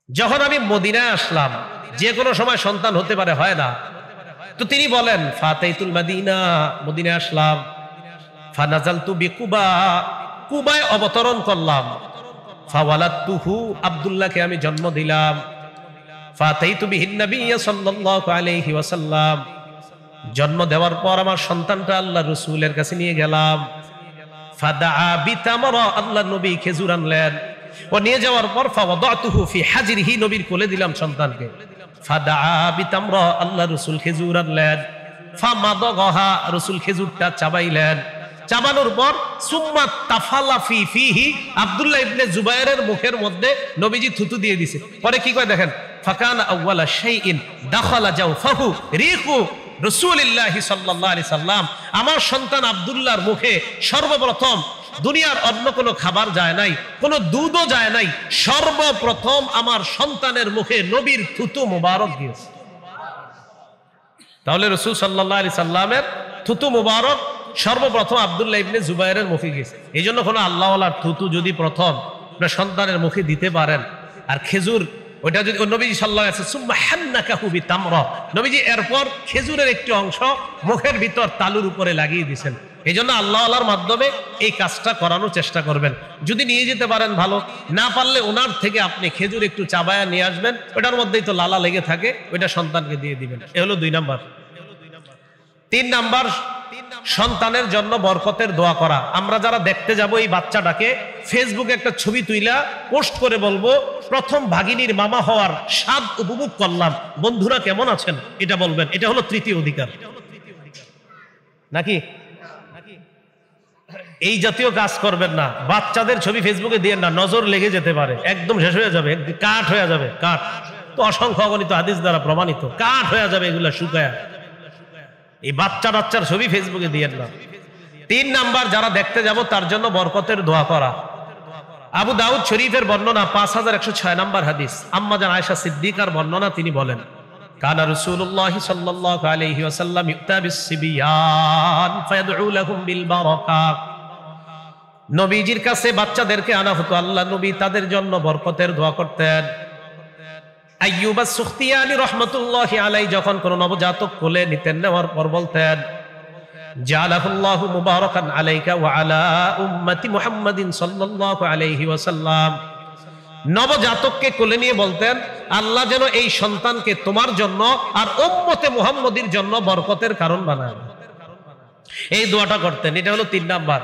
যখন আমি মদিনায় আসলাম, যে কোনো সময় সন্তান হতে পারে, হয় না, তো তিনি বলেন ফাতাইতুল মাদিনা, মদিনায় আসলাম, ফানাজালতু বিকুবা, কুবায় অবতরণ করলাম, ফাওয়ালাতুহু, আব্দুল্লাহকে আমি জন্ম দিলাম, ফাতাইতু বিহিন নবিয়্য সাল্লাল্লাহু আলাইহি ওয়াসাল্লাম, জন্ম দেওয়ার পর আমার সন্তানটা আল্লাহর রাসূলের কাছে নিয়ে গেলাম, ফাদাআ বিতামরা, আল্লাহর নবী খেজুর আনলেন, ও নিয়ে যাওয়ার পর ফাওয়াদাতুহু ফি হাজরিহি, নবীর কোলে দিলাম সন্তানকে, ফাদাআ বিতামরা, আল্লাহর রাসূল খেজুর আনলেন, ফামাদাগাহা, রাসূল খেজুরটা চাবাইলেন, চাবানোর পর সুম্মা তাফালা ফি ফিহি, আব্দুল্লাহ ইবনে জুবায়েরের মুখের মধ্যে নবীজি থুতু দিয়ে দিয়েছে। পরে কি কয় দেখেন, ফাকানা আউওয়ালা শাইইন দাখালা জাওফাহু রিহু রাসূলিল্লাহি সাল্লাল্লাহু আলাইহি সাল্লাম, আমার সন্তান আব্দুল্লাহর মুখে সর্বপ্রথম, দুনিয়ার অন্য কোনো খাবার যায় নাই, কোনো দুধও যায় নাই, সর্বপ্রথম আমার সন্তানের মুখে নবীর থুতু মুবারক দিয়েছে। তাহলে রাসূল সাল্লাল্লাহু আলাইহি সাল্লামের থুতু মুবারক সর্বপ্রথম আব্দুল্লাহ ইবনে জুবায়েরের মুখে গেছে। এই জন্য কোনো আল্লাহওয়ালার থুতু যদি প্রথম আপনার সন্তানের মুখে দিতে পারেন, আর খেজুর ওইটা যদি নবীজি সাল্লাল্লাহু আলাইহি ওয়াসাল্লাম সুম্মা হান্নাকাহু বিতামরা, নবীজি এরপর খেজুরের একটি অংশ মুখের ভিতর তালুর উপরে লাগিয়ে দিয়েছেন। এই জন্য আল্লাহওয়ালার মাধ্যমে এই কাজটা করানোর চেষ্টা করবেন। যদি নিয়ে যেতে পারেন ভালো, না পারলে ওনার থেকে আপনি খেজুর একটু চাবায়া নিয়ে আসবেন, ওটার মধ্যেই তো লালা লেগে থাকে, ওইটা সন্তানকে দিয়ে দিবেন। এ হলো 2 নাম্বার। 3 নাম্বার, সন্তানের জন্য বরকতের দোয়া করা। আমরা যারা দেখতে যাব এই বাচ্চাটাকে, ফেসবুকে একটা ছবি তুইলা পোস্ট করে বলবো প্রথম ভাগিনীর মামা হওয়ার স্বাদ উপভোগ করলাম, বন্ধুরা কেমন আছেন, এটা বলবেন। এটা হলো 3য় অধিকার, নাকি? এই জাতীয় কাজ করবেন না। বাচ্চাদের ছবি ফেসবুকে দিয়ে না, নজর লেগে যেতে পারে, একদম শেষ হয়ে যাবে, কাঠ হয়ে যাবে। কাঠ তো অসংখ্য অগণিত হাদিস দ্বারা প্রমাণিত, কাঠ হয়ে যাবে এগুলা শুকায়া। এই বাচ্চার ছবি ফেসবুকে দিয়ে না। 3 নাম্বার, যারা দেখতে যাব তার জন্য বরকতের দোয়া করা। আবু দাউদ শরীফের বর্ণনা 5106 নাম্বার হাদিস, আম্মা জান আয়েশা সিদ্দিকার বর্ণনা, তিনি বলেন কানা রাসূলুল্লাহ সাল্লাল্লাহু আলাইহি ওয়াসাল্লাম ইউতা বিসসিবিয়ান ফায়াদউ লাহুম বিল বারাকা, নবীজির কাছে বাচ্চাদেরকে আনা হতো, আল্লাহ নবী তাদের জন্য বরকতের দোয়া করতেন। আইয়ুব আস-সুখতিয়ানি রাহমাতুল্লাহি আলাইহি যখন কোন নবজাতক কোলে নিতেন, নেওয়ার পর বলতেন জালাহুল্লাহু মুবারাকান আলাইকা ওয়া আলা উম্মতি মুহাম্মাদিন সাল্লাল্লাহু আলাইহি ওয়াসাল্লাম, নবজাতককে কোলে নিয়ে বলতেন আল্লাহ যেন এই সন্তানকে তোমার জন্য আর উম্মতে মুহাম্মাদির জন্য বরকতের কারণ বানায়। এই দোয়াটা করতেন। এটা হলো 3 নাম্বার।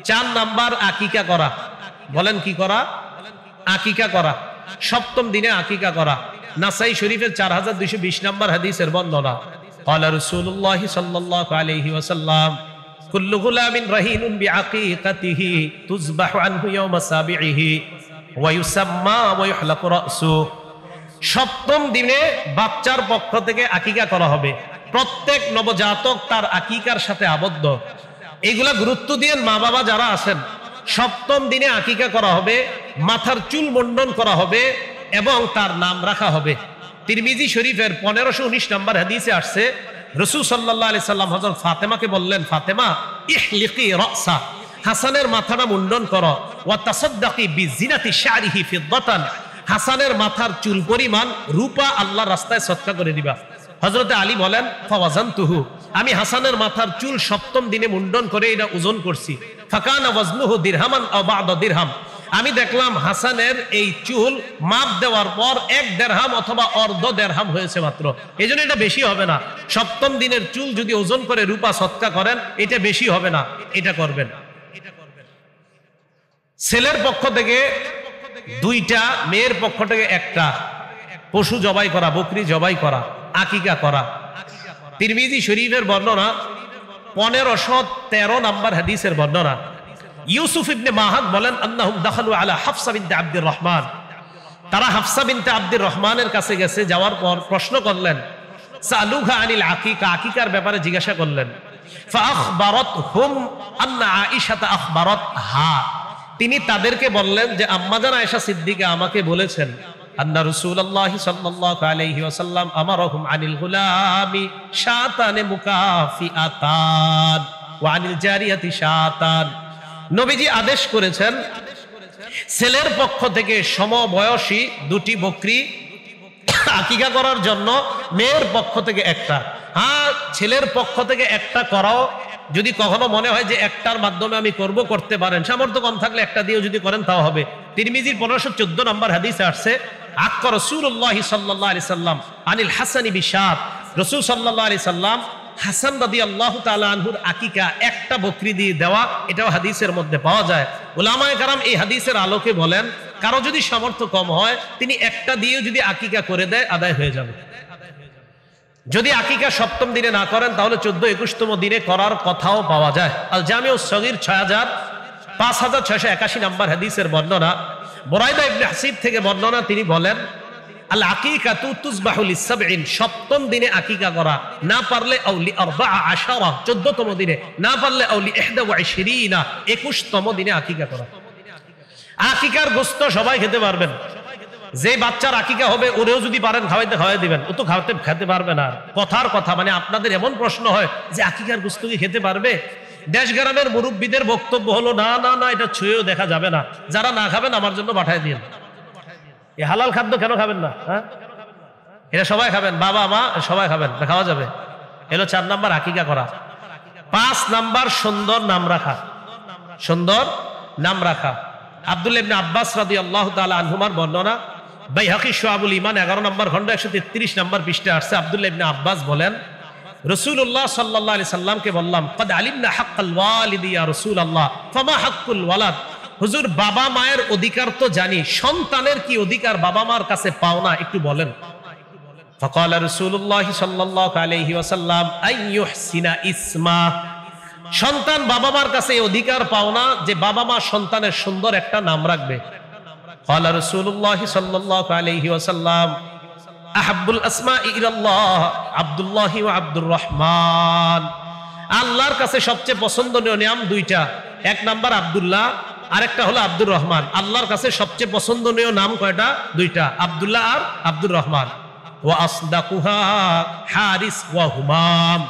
4 নাম্বার, আকিকা করা। বলেন কি করা? আকিকা করা। 7ম দিনে আকিকা করা। নাসাই শরীফের 4220 নাম্বার হাদিসের বর্ণনা, ক্বালা রাসূলুল্লাহ সাল্লাল্লাহু আলাইহি ওয়াসাল্লাম কুল্লু গুলামিন রাহিনুন বিআকিকাতিহি তুযবাহু আনহু ইয়াওমা সাবিহি ওয়া ইউসাম্মা ওয়া ইউহলাকু রাসু। 7ম দিনে বাচ্চার পক্ষ থেকে আকিকা করা হবে। প্রত্যেক নবজাতক তার আকিকার সাথে আবদ্ধ। এইগুলা গুরুত্ব দিয়ে মা বাবা যারা আছেন, 7ম দিনে আকিকা করা হবে, মাথার চুল মুন্ডন করা হবে এবং তার নাম রাখা হবে। তিরমিজি শরীফের 1519 নাম্বার হাদিসে আসছে, রাসূল সাল্লাল্লাহু আলাইহি সাল্লাম হযরত ফাতেমাকে বললেন, ফাতেমা ইহলিকি রাসা, হাসানের মাথাটা মুন্ডন করো, ওয়া তাসাদদাকি বিজিনাতি শারিহি ফিদ্দাতান, হাসানের মাথার চুল পরিমাণ রূপা আল্লাহর রাস্তায় সদকা করে দিবা। হযরতে আলী বলেন ফাওয়াজানতুহু, আমি হাসানের মাথার চুল 7ম দিনে মুন্ডন করে এটা ওজন করছি, ফাকানা ওয়াজনুহু দিরহামান আও বা'দা দিরহাম, আমি দেখলাম হাসানের এই চুল মাপ দেওয়ার পর 1 দিরহাম অথবা অর্ধ দিরহাম হয়েছে মাত্র। এজন্য এটা বেশি হবে না। 7ম দিনের চুল যদি ওজন করে রূপা সদকা করেন, এটা বেশি হবে না, এটা করবেন। ছেলের পক্ষ থেকে 2টা, মেয়ের পক্ষ থেকে 1টা পশু জবাই করা, বকরি জবাই করা, আকিকা করা। তিরমিজি শরীফের বর্ণনা 1513 নাম্বার হাদিসের বর্ণনা, ইউসুফ ইবনে মাহাদ বলেন আন্নাহুম দাখালু আলা হাফসা বিনতে আব্দুর রহমান, তারা হাফসা বিনতে আব্দুর রহমানের কাছে গেছে, যাওয়ার পর প্রশ্ন করলেন, সালুহা আনিল আকিকা, আকিকার ব্যাপারে জিজ্ঞাসা করলেন। ফাআখবারাতহুম আন্না আয়েশা আখবারাতহা, তিনি তাদেরকে বললেন যে আম্মাজান আয়েশা সিদ্দিকা আমাকে বলেছেন আন্না রাসূলুল্লাহ সাল্লাল্লাহু আলাইহি ওয়াসাল্লাম আমারহুম আনিল গুলামি শাতানে মুকাফিআতান ওয়া আনিল জারিয়াতি শাতান, নবীজি আদেশ করেছেন ছেলের পক্ষ থেকে সমবয়সী দুটি বকরি আকিকা করার জন্য, মেয়ের পক্ষ থেকে একটা। হ্যাঁ, ছেলের পক্ষ থেকে একটা করাও, যদি কখনো মনে হয় যে একটার মাধ্যমে আমি করতে পারেন, সামর্থ্য কম থাকলে একটা দিয়েও যদি করেন তাও হবে। তিরমিজির 1514 নম্বর হাদিসে আসছে, আক্কা রাসূলুল্লাহ সাল্লাল্লাহু আলাইহি সাল্লাম আনিল হাসানি বিশাত, রাসূল সাল্লাল্লাহু আলাইহি সাল্লাম হাসান রাদিয়াল্লাহু তাআলা আনহুর আকিকা একটা বকরি দিয়ে দেওয়া, এটাও হাদিসের মধ্যে পাওয়া যায়। উলামায়ে কেরাম এই হাদিসের আলোকে বলেন, কারো যদি সামর্থ্য কম হয় তিনি একটা দিয়েও যদি আকিকা করে দেয় আদায় হয়ে যাবে। যদি আকিকা সপ্তম দিনে না করেন তাহলে 14-21তম দিনে করার কথাও পাওয়া যায়। আল জামিউস সগীর 5681 নম্বর হাদিসের বর্ণনা, বুরাইদা ইবনে হাসিব থেকে বর্ণনা, তিনি বলেন, আল আকিকাতু তুযবাহু লিস-সাবঈন, সপ্তম দিনে আকিকা করা, না পারলে আউলি 14 14তম দিনে, না পারলে আউলি 21 21তম দিনে আকিকা করা। আকিকার গোশত সবাই খেতে পারবেন। যে বাচ্চার আকিকা হবে ওরেও যদি পারেন খাওয়াই দিবেন, ও তো খেতে পারবে না। কথার কথা, মানে আপনাদের এমন প্রশ্ন হয় যে আকিকার গোশত কি খেতে পারবে? দেশ গ্রামের মুরব্বীদের বক্তব্য হলো, না না না, এটা ছুঁয়েও দেখা যাবে না, যারা না খাবেন আমার জন্য পাঠায় দিন। এই হালাল খাদ্য কেন খাবেন না? হ্যাঁ, এটা সবাই খাবেন, বাবা মা সবাই খাবেন, খাওয়া যাবে। এলো 4 নাম্বার আকিকা করা। 5 নাম্বার সুন্দর নাম রাখা। সুন্দর নাম রাখা। আব্দুল্লাহ ইবনে আব্বাস রাদিয়াল্লাহু তাআলা আনহুমার বর্ণনা, বাইহাকী শুআবুল ঈমান 11 নম্বর খণ্ড 133 নম্বর পৃষ্ঠায় আসছে। আব্দুল্লাহ ইবনে আব্বাস বলেন, রাসূলুল্লাহ সাল্লাল্লাহু আলাইহি সাল্লামকে বললাম, ক্বাদ আলিমনা হাক্কাল ওয়ালিদি ইয়া রাসূলুল্লাহ ফামা হাক্কুল ওয়ালাদ, হুজুর বাবা মায়ের অধিকার তো জানি, সন্তানের কি অধিকার বাবা মার কাছে পাও না একটু বলেন। ফাকালা রাসূলুল্লাহ সাল্লাল্লাহু আলাইহি ওয়াসাল্লাম আইয়ুহসিনা ইসমা, সন্তান বাবা মার কাছে এই অধিকার পাও না যে বাবা মা সন্তানের সুন্দর একটা নাম রাখবে। ক্বালা রাসূলুল্লাহ সাল্লাল্লাহু আলাইহি ওয়াসাল্লাম আহাব্বুল আসমাই ইলাল্লাহ আব্দুল্লাহ ওয়া আব্দুর রহমান, আল্লাহর কাছে সবচেয়ে পছন্দনীয় নাম দুইটা, এক নাম্বার আব্দুল্লাহ, আরেকটা হলো আব্দুর রহমান। আল্লাহর কাছে সবচেয়ে পছন্দনীয় নাম কয়টা? দুইটা, আব্দুল্লাহ আর আব্দুর রহমান। ওয়া আসদাকুহা হারিস ওয়া হুমাম,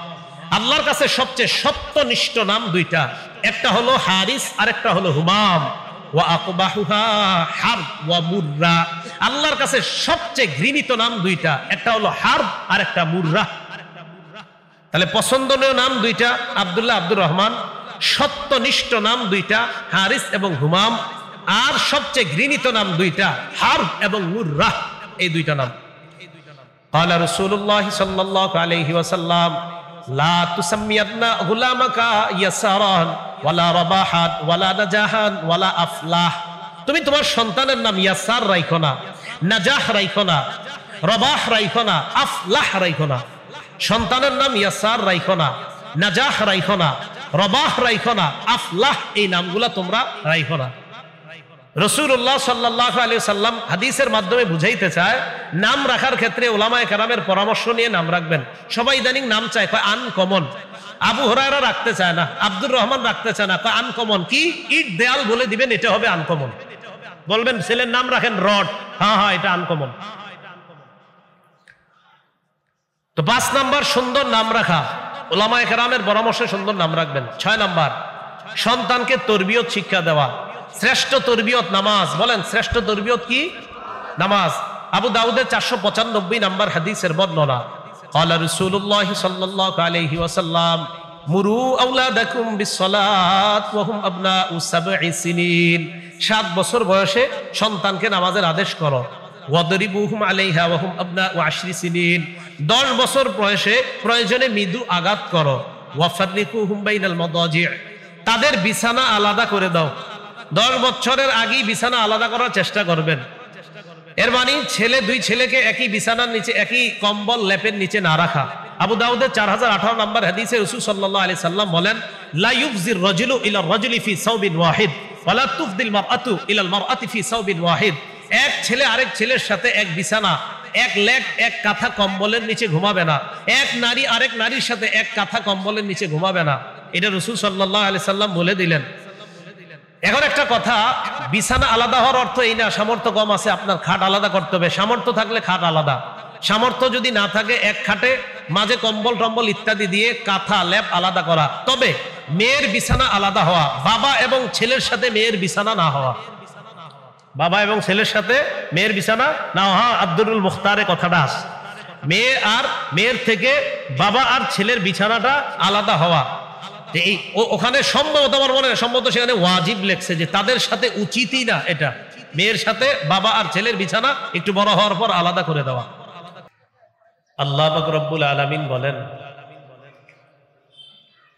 আল্লাহর কাছে সবচেয়ে সত্যনিষ্ঠ নাম দুইটা, একটা হলো হারিস আর একটা হলো হুমাম। ওয়া আকবাহুহা হারব ওয়া মুররা, আল্লাহর কাছে সবচেয়ে ঘৃণিত নাম দুইটা, একটা হলো হারব আর একটা মুররা। তাহলে পছন্দনীয় নাম দুইটা আব্দুল্লাহ আব্দুর রহমান, সত্যনিষ্ঠ নাম দুইটা হারিস এবং হুমাম, আর সবচেয়ে ঘৃণিত নাম দুইটা হারব এবং মুররা, এই দুইটা নাম। ক্বালা রাসূলুল্লাহ সাল্লাল্লাহু আলাইহি ওয়াসাল্লাম লা তুসাম্মিয়ান্না গুলামাকা ইয়াসারান ওয়ালা রাবাহাত ওয়ালা নাজাহান ওয়ালা আফলাহ, তুমি তোমার সন্তানের নাম ইয়াসার রাখো না, নাজাহ রাখো না, রাবাহ রাখো না, আফলাহ রাখো না। সন্তানের নাম ইয়াসার রাখো না, নাজাহ রাখো না, রাবাহ রাখো না, আফলাহ এই নামগুলা তোমরা রাখো না। রাসূলুল্লাহ সাল্লাল্লাহু আলাইহি সাল্লাম হাদিসের মাধ্যমে বুঝাইতে চায়, নাম রাখার ক্ষেত্রে উলামায়ে কেরামের পরামর্শ নিয়ে নাম রাখবেন। সবাই ইদানিং নাম চায়, কয় আনকমন। আবু হুরায়রা রাখতে চায় না, আব্দুর রহমান রাখতে চায় না, কয় আনকমন। কি ইট দেয়াল বলে দিবেন, এটা হবে আনকমন। বলবেন ছেলের নাম রাখেন রড, হ্যাঁ হ্যাঁ এটা আনকমন। তো 5 নাম্বার সুন্দর নাম রাখা, উলামায়ে কেরামের পরামর্শে সুন্দর নাম রাখবেন। 6 নাম্বার সন্তানকে তরবিয়ত শিক্ষা দেওয়া। শ্রেষ্ঠ তরবিয়ত নামাজ। বলেন শ্রেষ্ঠ তরবিয়ত কি? নামাজ। আবু দাউদের 495 নাম্বার হাদিসের বর্ণনা, ক্বালা রাসূলুল্লাহ সাল্লাল্লাহু আলাইহি ওয়াসাল্লাম মুরু আওলাদাকুম বিসসালাত ওয়া হুম আবনাউ 7 সিনিন, 7 বছর বয়সে সন্তানকে নামাজের আদেশ করো। ওয়াদরিবুহুম আলাইহা ওয়া হুম আবনাউ 10 সিনিন, 10 বছর বয়সে প্রয়োজনে মৃদু আঘাত করো। ওয়াফাররিকুহুম বাইনাল মাদাজি', তাদের বিছানা আলাদা করে দাও। 10 বছরের আগেই বিছানা আলাদা করার চেষ্টা করবেন। এর মানে দুই ছেলেকে একই বিছানার নিচে, একই কম্বল লেপের নিচে না রাখা। আবু দাউদের 4018 নম্বর হাদিসে রাসূল সাল্লাল্লাহু আলাইহি সাল্লাম বলেন, লা ইউফজির রাজুলু ইলা রাজুলি ফি সাওবিন ওয়াহিদ ওয়া লা তুফদিল মারআতু ইলা আল মারআতি ফি সাওবিন ওয়াহিদ, এক ছেলে আরেক ছেলের সাথে এক বিছানা, এক লেপ এক কাঁথা কম্বলের নিচে ঘুমাবে না। এক নারী আরেক নারীর সাথে এক কাঁথা কম্বলের নিচে ঘুমাবে না। এটা রাসূল সাল্লাল্লাহু আলাইহি সাল্লাম বলে দিলেন। এখন একটা কথা, বিছানা আলাদা হওয়ার অর্থ এই না সামর্থ্য কম আছে আপনার খাট আলাদা করতে হবে। সামর্থ্য থাকলে খাট আলাদা, সামর্থ্য যদি না থাকে এক খাটে মাঝে কম্বল টম্বল ইত্যাদি দিয়ে কাঁথা লেপ আলাদা করা। তবে মেয়ের বিছানা আলাদা হওয়া, বাবা এবং ছেলের সাথে মেয়ের বিছানা না হওয়া। বাবা এবং ছেলের সাথে মেয়ের বিছানা না, হ্যাঁ আব্দুল মুখতারে কথাটা আছে, মেয়ে আর মেয়ের থেকে বাবা আর ছেলের বিছানাটা আলাদা হওয়া। যে এই ওখানে সম্ভবত আমার মনে হয় সম্ভবত সেখানে ওয়াজিব লেখছে যে তাদের সাথে উচিতই না এটা, মেয়ের সাথে বাবা আর ছেলের বিছানা একটু বড় হওয়ার পর আলাদা করে দেওয়া। আল্লাহ পাক রব্বুল আলামিন বলেন,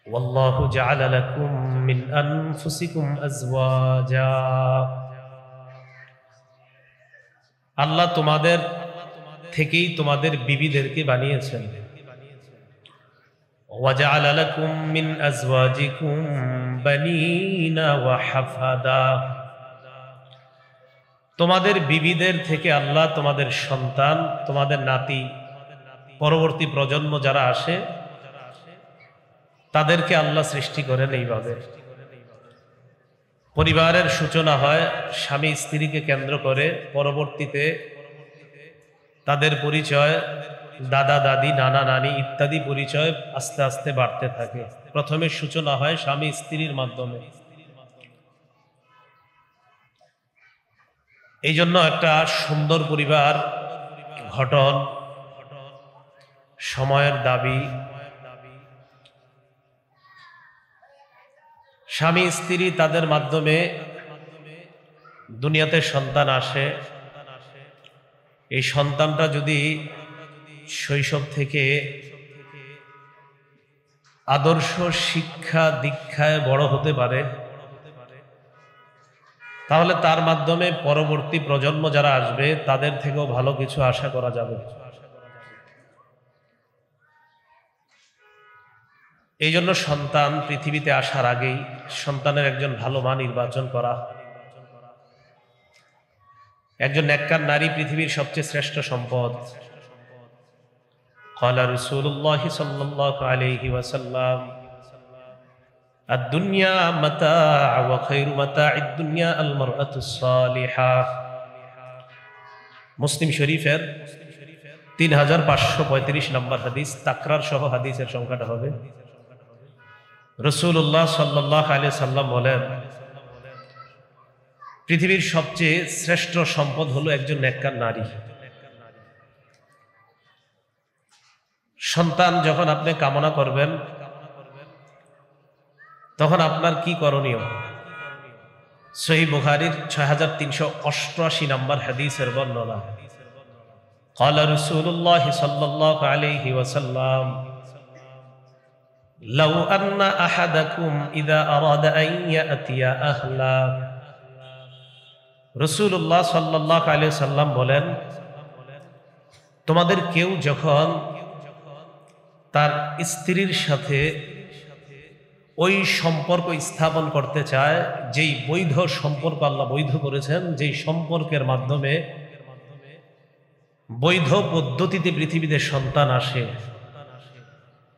ওয়াল্লাহু জাআলা লাকুম মিন আনফুসিকুম আজওয়াজা, আল্লাহ তোমাদের থেকেই তোমাদের বিবিদেরকে বানিয়েছেন। ওয়াজআলা লাকুম মিন আজওয়াজিকুম বানিনা ওয়া হাফাদা, তোমাদের বিবিদের থেকে আল্লাহ তোমাদের সন্তান, তোমাদের নাতি, পরবর্তী প্রজন্ম যারা আসে তাদেরকে আল্লাহ সৃষ্টি করেন এইভাবে। পরিবারের সূচনা হয় স্বামী স্ত্রীকে কেন্দ্র করে, পরবর্তীতে তাদের পরিচয় দাদা দাদি, নানা নানি ইত্যাদি পরিচয় আস্তে আস্তে বাড়তে থাকে। প্রথমে সূচনা হয় স্বামী স্ত্রীর মাধ্যমে। এই জন্য একটা সুন্দর পরিবার গঠন সময়ের দাবি। স্বামী স্ত্রী তাদের মাধ্যমে দুনিয়াতে সন্তান আসে। এই সন্তানটা যদি শৈশব থেকে আদর্শ শিক্ষা দীক্ষায় বড় হতে পারে, তাহলে তার মাধ্যমে পরবর্তী প্রজন্ম যারা আসবে তাদের থেকেও ভালো কিছু আশা করা যাবে। এই জন্য সন্তান পৃথিবীতে আসার আগেই সন্তানের একজন ভালো মা নির্বাচন করা। একজন নেককার নারী পৃথিবীর সবচেয়ে শ্রেষ্ঠ সম্পদ। ক্বালা রাসূলুল্লাহ সাল্লাল্লাহু আলাইহি ওয়াসাল্লাম, আদ-দুনিয়া মাতা' ওয়া খায়রু মাতা'id দুনিয়া আল মারআতুস সালিহা। মুসলিম শরীফের 3535 নম্বর হাদিস, তাকরার সহ হাদিসের সংখ্যাটা হবে। রাসূলুল্লাহ সাল্লাল্লাহু আলাইহি সাল্লাম বলেন, পৃথিবীর সবচেয়ে শ্রেষ্ঠ সম্পদ হলো একজন নেককার নারী। সন্তান যখন আপনি কামনা করবেন তখন আপনার কি করণীয়? সহিহ বুখারীর 6388 নম্বর হাদিসের বর্ণনা। ক্বালা রাসূলুল্লাহ সাল্লাল্লাহু আলাইহি ওয়াসাল্লাম, লাউ আন্না আহাদাকুম ইযা আরাদা আন ইয়াতিয়া আহলা। রাসূলুল্লাহ সাল্লাল্লাহু আলাইহি সাল্লাম বলেন, তোমাদের কেউ যখন তার স্ত্রীর সাথে ওই সম্পর্ক স্থাপন করতে চায়, যেই বৈধ সম্পর্ক আল্লাহ বৈধ করেছেন, যেই সম্পর্কের মাধ্যমে বৈধ পদ্ধতিতে পৃথিবীতে সন্তান আসে,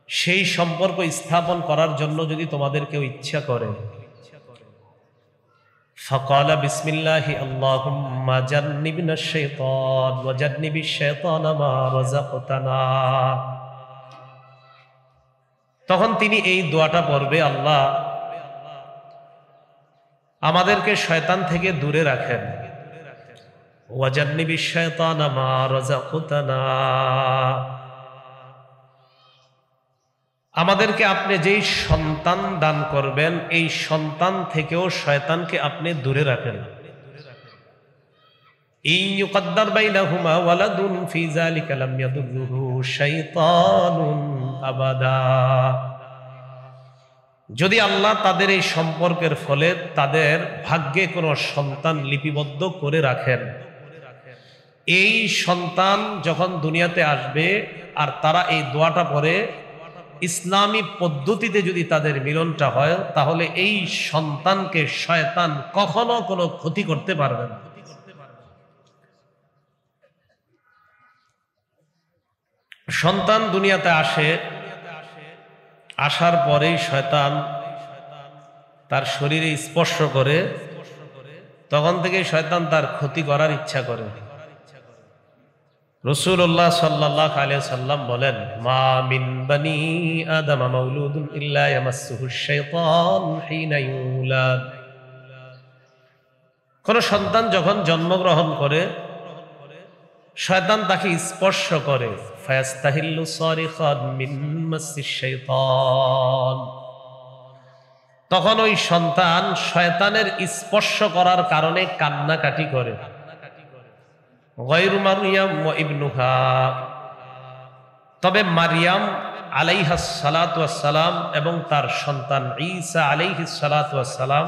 সেই সম্পর্ক স্থাপন করার জন্য যদি তোমাদের কেউ ইচ্ছা করে, ফাকালা বিসমিল্লাহি আল্লাহুম্মা জান্নিবনা শাইতান ওয়া জান্নিবিশ শাইতানা মা রাযাকতানা, তখন তিনি এই দোয়াটা পড়বে, আল্লাহ আমাদেরকে শয়তান থেকে দূরে রাখেন, ওয়া জান্নিবিশ শাইতানা মা রাযাকতানা, আমাদেরকে আপনি যেই সন্তান দান করবেন এই সন্তান থেকেও শয়তানকে আপনি দূরে রাখেন। ইন ইউকদ্দার বাইনাহুমা ওয়ালাদুন ফি যালিকা লাম ইয়াদুররুহু শাইতানুন আবাদা, যদি আল্লাহ তাদের এই সম্পর্কের ফলে তাদের ভাগ্যে কোনো সন্তান লিপিবদ্ধ করে রাখেন, এই সন্তান যখন দুনিয়াতে আসবে আর তারা এই দোয়াটা পড়ে ইসলামী পদ্ধতিতে যদি তাদের মিলনটা হয়, তাহলে এই সন্তানকে শয়তান কখনো কোনো ক্ষতি করতে পারবে না। সন্তান দুনিয়াতে আসে, আসার পরেই শয়তান তার শরীরে স্পর্শ করে, তখন থেকে শয়তান তার ক্ষতি করার ইচ্ছা করে। রাসূলুল্লাহ সাল্লাল্লাহু আলাইহি সাল্লাম বলেন, মা মিন বানি আদম মাউলুদুন ইল্লা ইয়ামাসসুহু শাইতান হিনা ইউলাদ, কোন সন্তান যখন জন্মগ্রহণ করে শয়তান তাকে স্পর্শ করে, ফায়াস্তাহিল্লু সারিখান মিন মাসিশ শাইতান, তখন ওই সন্তান শয়তানের স্পর্শ করার কারণে কান্নাকাটি করে। গায়রু মারইয়াম ওয়া ইবনুহা, তবে মারিয়াম আলাইহাস সালাতু ওয়াস সালাম এবং তার সন্তান ঈসা আলাইহিস সালাতু ওয়াস সালাম,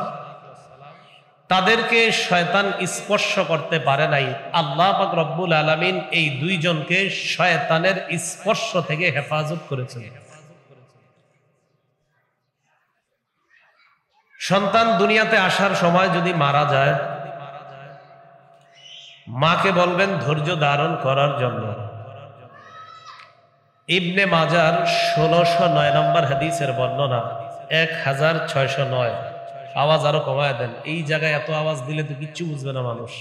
তাদেরকে শয়তান স্পর্শ করতে পারে নাই। আল্লাহ পাক রব্বুল আলামিন এই দুইজনকে শয়তানের স্পর্শ থেকে হেফাজত করেছেন। সন্তান দুনিয়াতে আসার সময় যদি মারা যায়, মাকে বলবেন ধৈর্য ধারণ করার জন্য। ইবনে মাজার 1609 নম্বর হাদিসের বর্ণনা, 1609। আওয়াজ আরো কমায় দেন, এই জায়গায় এত আওয়াজ দিলে তো কিচ্ছু বুঝবে না মানুষ।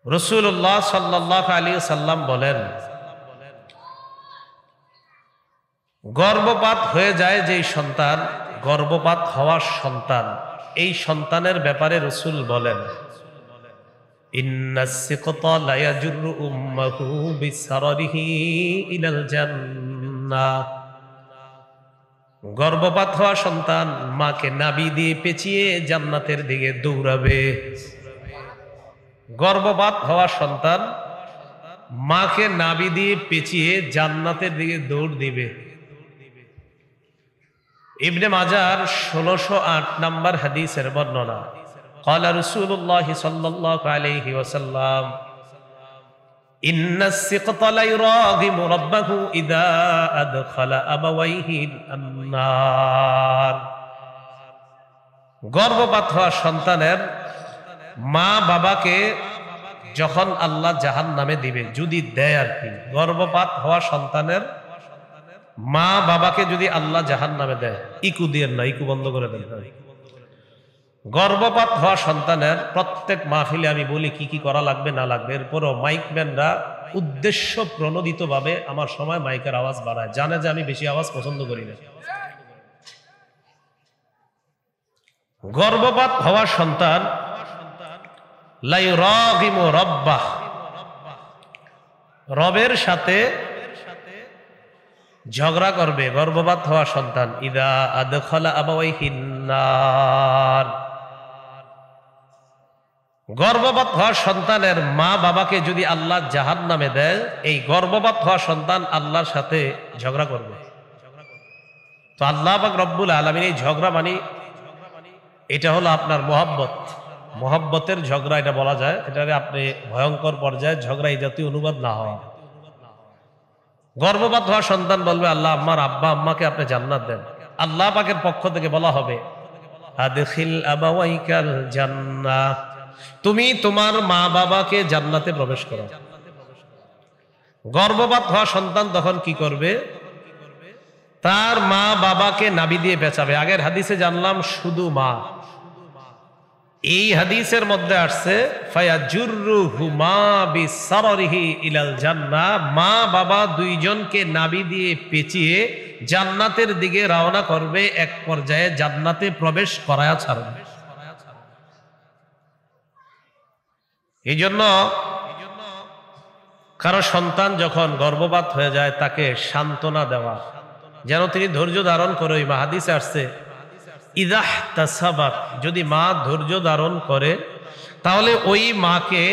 রাসূলুল্লাহ সাল্লাল্লাহু আলাইহি সাল্লাম বলেন, গর্ভপাত হয়ে যায় যেই সন্তান, গর্ভপাত হওয়ার সন্তান, এই সন্তানের ব্যাপারে রাসূল বলেন, ইন্নাস সিকতা লা ইয়াজুরু উম্মাহু বিসারিহি ইলাল জান্নাহ, গর্ভপাত হওয়া সন্তান মাকে নাভি দিয়ে পেঁচিয়ে জান্নাতের দিকে দৌড়াবে। গর্ভপাত হওয়া সন্তান মাকে নাভি দিয়ে পেঁচিয়ে জান্নাতের দিকে দৌড় দিবে। ইবনে মাজার 1608 নম্বর হাদিসের বর্ণনা, قال رسول الله صلى الله عليه وسلم إن السقط لا يراغم ربه إذا أدخل أبويه النار, গর্ভপাত হওয়া সন্তানের মা বাবাকে যখন আল্লাহ জাহান্নামে দিবে, যদি দেয় আর কি, গর্ভপাত হওয়া সন্তানের মা বাবাকে যদি আল্লাহ জাহান্নামে দেয়, ইকু দিয়ে না, ইকু বন্ধ করে দেন। গর্ভপাত হওয়া সন্তানের প্রত্যেক মাহফিলে আমি বলি কি কি করা লাগবে না লাগবে, এরপরও মাইকম্যানরা উদ্দেশ্য প্রণোদিত ভাবে আমার সময় মাইকের আওয়াজ বাড়ায়, জানে যে আমি বেশি আওয়াজ পছন্দ করি না। গর্ভপাত হওয়া সন্তান লা ইউরাগিমু রাব্বাহ, রবের সাথে ঝগড়া করবে। গর্ভপাত হওয়া সন্তান ইদা আদখালা আবাওয়াইহিন নার, গর্ভপাত হওয়া সন্তানের মা বাবাকে যদি আল্লাহ জাহান্নামে দেয়, এই গর্ভপাত হওয়া সন্তান আল্লাহর সাথে ঝগড়া করবে। তো আল্লাহ পাক রব্বুল আলামিন এই ঝগড়া মানে এটা হলো আপনার মহব্বত, মহব্বতের ঝগড়া এটা বলা যায়। এটারে আপনি ভয়ঙ্কর পর্যায়ে ঝগড়া এই জাতীয় অনুবাদ না হওয়া। গর্ভপাত হওয়া সন্তান বলবে, আল্লাহ আমার আব্বা আম্মাকে আপনি জান্নাত দেন। আল্লাহ পাকের পক্ষ থেকে বলা হবে, আদখিল আবাওয়াইকাল জান্নাহ, তুমি তোমার মা বাবাকে জান্নাতে প্রবেশ করো। গর্ভপাত হওয়া সন্তান তখন কি করবে? তার মা বাবাকে নাভি দিয়ে পেঁচাবে। আগের হাদিসে জানলাম শুধু মা, এই হাদিসের মধ্যে আসছে ফায়াজুররুহুমা বিসারিহি ইলাল জান্নাহ, মা বাবা দুইজনকে নাভি দিয়ে পেঁচিয়ে জান্নাতের দিকে রওনা করবে, এক পর্যায়ে জান্নাতে প্রবেশ করায়া ছাড়বে। এই জন্য কারো সন্তান যখন গর্ভপাত হয়ে যায় তাকে সান্ত্বনা দেওয়া, যেন তিনি ধৈর্য ধারণ করে। ওই হাদিসে আসছে ইদাহ তাসাবাত, যদি মা ধৈর্য ধারণ করে তাহলে ওই মাকে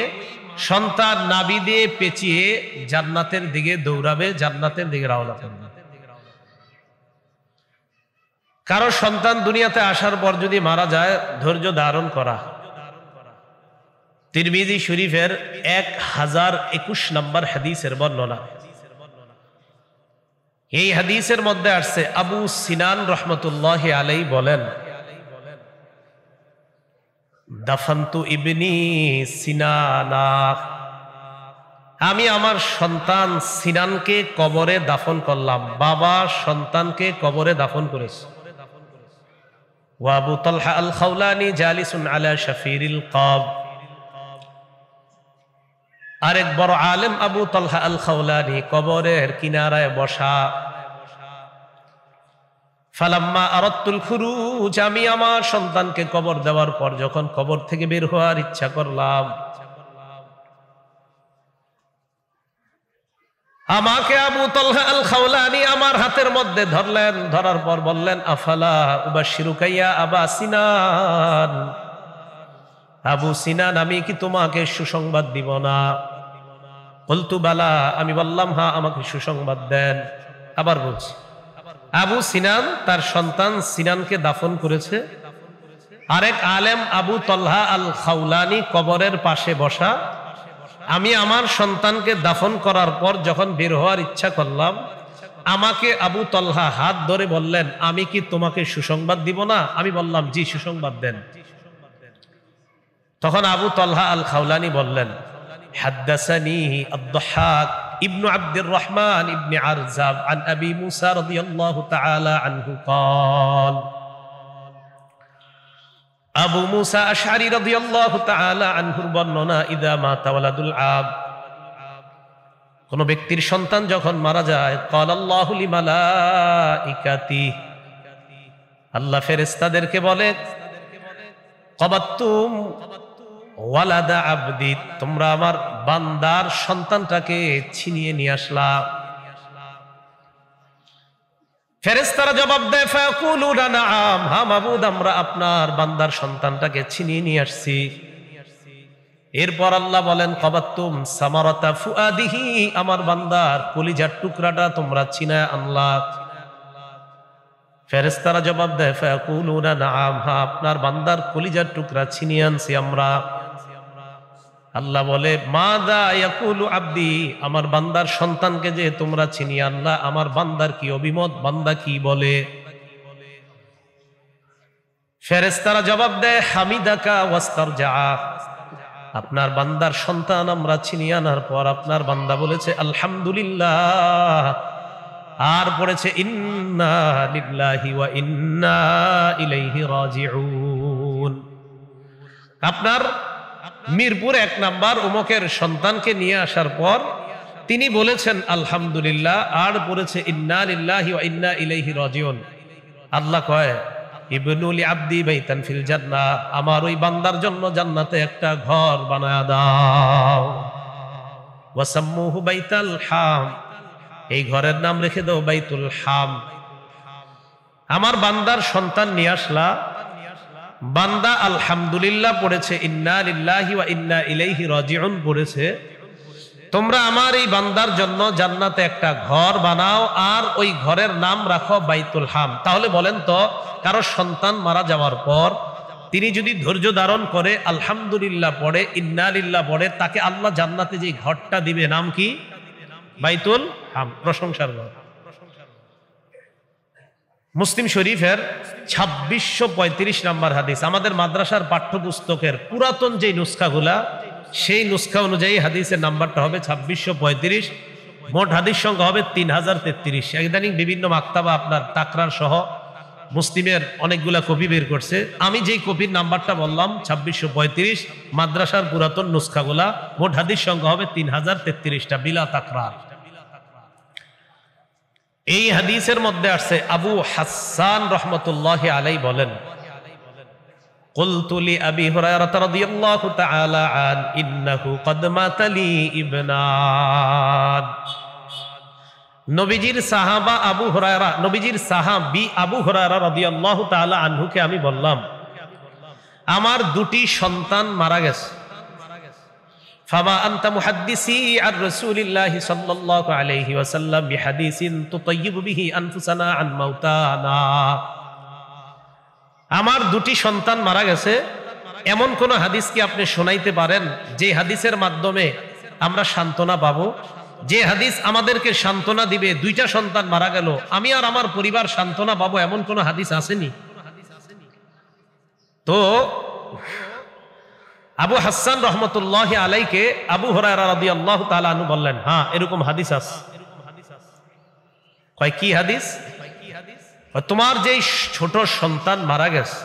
সন্তান নাভি দিয়ে পেঁচিয়ে জান্নাতের দিকে দৌড়াবে, জান্নাতের দিকে রওনা করবে। কারো সন্তান দুনিয়াতে আসার পর যদি মারা যায়, ধৈর্য ধারণ করা। তিরমিজি শরীফের 1021 নম্বর হাদিসের বর্ণনা। এই হাদিসের মধ্যে আসছে আবু সিনান রহমতুল্লাহ আলাইহি বলেন, দাফান্তু ইবনি সিনানা, আমি আমার সন্তান সিনানকে কবরে দাফন করলাম। বাবা সন্তানকে কবরে দাফন করেছে। ওয়া আবু তালহা আল খাওলানি জালিসুন আলা শাফিরিল কাব, আরেক বড় আলেম আবু তালহা আল খাওলানি কবরের কিনারায় বসা। ফালাম্মা আরাদতুল খুরুজ, আমি আমার সন্তানকে কবর দেওয়ার পর যখন কবর থেকে বের হওয়ার ইচ্ছা করলাম, আমাকে আবু তালহা আল খাওলানি আমার হাতের মধ্যে ধরলেন, ধরার পর বললেন, আফালা উবাশশিরুকা ইয়া আবা সিনান, আবু সিনান, আমি কি তোমাকে সুসংবাদ দিব না? বলতু বালা, আমি বললাম হ্যাঁ, আমাকে সুসংবাদ দেন। আবার বলছি, আবু সিনান তার সন্তান সিনানকে দাফন করেছে। আরেক আলেম আবু তালহা আল খাওলানি কবরের পাশে বসা। আমি আমার সন্তানকে দাফন করার পর যখন বের হওয়ার ইচ্ছা করলাম, আমাকে আবু তালহা হাত ধরে বললেন, আমি কি তোমাকে সুসংবাদ দিব না? আমি বললাম জি, সুসংবাদ দেন। তখন আবু তালহা আল খাওলানি বললেন, হাদ্দাসানি আদ-দাহহাক ইবনু আব্দুর রহমান ইবনে আরজাব আন আবি মুসা রাদিয়াল্লাহু তাআলা আনহু قال, আবু মুসা আশআরী রাদিয়াল্লাহু তাআলা আনহুর বর্ণনা, ইদা মাতা ওয়ালাদুল আব, কোন ব্যক্তির সন্তান যখন মারা যায়, ক্বালাল্লাহু লিমালাইকাতি, আল্লাহ ফেরেশতাদেরকে বলে, ক্বাবাতুম ওয়ালাদা আবদি, তোমরা আমার বান্দার সন্তানটাকে ছিনিয়ে নিয়ে আসলা। ফেরেশতারা জবাব দেয়, ফায়াকুলুনা নাআম, হ্যাঁ মাবুদ, আমরা আপনার বান্দার সন্তানটাকে ছিনিয়ে নিয়ে আসছি। এরপর আল্লাহ বলেন, ক্বাবাতুম সামারাতা ফুআদিহি, আমার বান্দার কলিজার টুকরাটা তোমরা ছিনায় আনলা। ফেরেশতারা জবাব দেয়, ফায়াকুলুনা নাআম, হ্যাঁ আপনার বান্দার কলিজার টুকরা ছিনিয়ে আনছি আমরা। আল্লাহ বলে, মাযা ইয়াকুলু আবদি, আমার বান্দার সন্তানকে যে তোমরা ছিনিয়ে আনলা, আমার বান্দার কি অভিমত, বান্দা কি বলে? ফেরেশতারা জবাব দেয়, হামিদাকা ওয়াস্তারজা, আপনার বান্দার সন্তান আমরা ছিনিয়ে আনার পর আপনার বান্দা বলেছে আলহামদুলিল্লাহ, আর পড়েছে ইন্না লিল্লাহি ওয়া ইন্না ইলাইহি রাজিউন। আপনার মিরপুর 1 নাম্বার অমুকের সন্তানকে নিয়ে আসার পর তিনি বলেছেন আলহামদুলিল্লাহ, আর পড়েছে ইন্না লিল্লাহি ওয়া ইন্না ইলাইহি রাজিউন। আল্লাহ কয়, ইবনু লি আবদি বাইতান ফিল জান্নাহ, আমার ওই বান্দার জন্য জান্নাতে একটা ঘর বানায়া দাও। ওয়াসাম্মুহু বাইতাল হাম, এই ঘরের নাম রেখে দাও বাইতুল হাম। আমার বান্দার সন্তান নিয়ে আসলা, বান্দা আলহামদুলিল্লাহ পড়েছে, ইন্না লিল্লাহি ওয়া ইন্না ইলাইহি রাজিউন পড়েছে, তোমরা আমার এই বান্দার জন্য জান্নাতে একটা ঘর বানাও, আর ওই ঘরের নাম রাখো বাইতুল হাম। তাহলে বলেন তো, কারো সন্তান মারা যাওয়ার পর তিনি যদি ধৈর্য ধারণ করে আলহামদুলিল্লাহ পড়ে, ইন্না লিল্লাহ পড়ে, তাকে আল্লাহ জান্নাতে যে ঘরটা দিবে নাম কি? বাইতুল হাম, প্রশংসার ঘর। মুসলিম শরীফের 2635 নম্বর হাদিস, আমাদের মাদ্রাসার পাঠ্যপুস্তকের পুরাতন যে নুসখাগুলা, সেই নুসখা অনুযায়ী হাদিসের নাম্বারটা হবে 2635, মোট হাদিস সংখ্যা হবে 3033। ইদানিং বিভিন্ন মাক্তাবা আপনার তাকরার সহ মুসলিমের অনেকগুলা কপি বের করছে। আমি যেই কপির নাম্বারটা বললাম 2635, মাদ্রাসার পুরাতন নুসখাগুলা, মোট হাদিস সংখ্যা হবে 3033টা বিলা তাকরার। এই হাদিসের মধ্যে আসছে, আবু হাসান রহমতুল্লাহি আলাইহি বলেন, কুলতু লি আবি হুরায়রা রাদিয়াল্লাহু তাআলা আন ইন্নাহু ক্বাদ মাতা লি ইবনান, নবীজির সাহাবা আবু হুরায়রা, নবীজির সাহাবী আবু হুরায়রা রাদিয়াল্লাহু তাআলা আনহুকে আমি বললাম, আমার 2টি সন্তান মারা গেছে। ফামা আনতা মুহাদ্দিসি আর রাসূলিল্লাহি সাল্লাল্লাহু আলাইহি ওয়াসাল্লাম বিহাদিসিন তুতাইয়িবু বিহি আনফুসানা আন মাউতানা, আমার 2টি সন্তান মারা গেছে, এমন কোন হাদিস কি আপনি শোনাইতে পারেন যে হাদিসের মাধ্যমে আমরা সান্ত্বনা পাবো, যে হাদিস আমাদেরকে সান্ত্বনা দিবে? 2টা সন্তান মারা গেল, আমি আর আমার পরিবার সান্ত্বনা পাবো, এমন কোন হাদিস আসেনি। তো আবু হাসান রহমতুল্লাহি আলাইকে আবু হুরায়রা রাদিয়াল্লাহু তাআলা আনহু বললেন, হ্যাঁ এরকম হাদিস আছে। কয় কি হাদিস? তোমার যেই ছোট সন্তান মারা গেছে,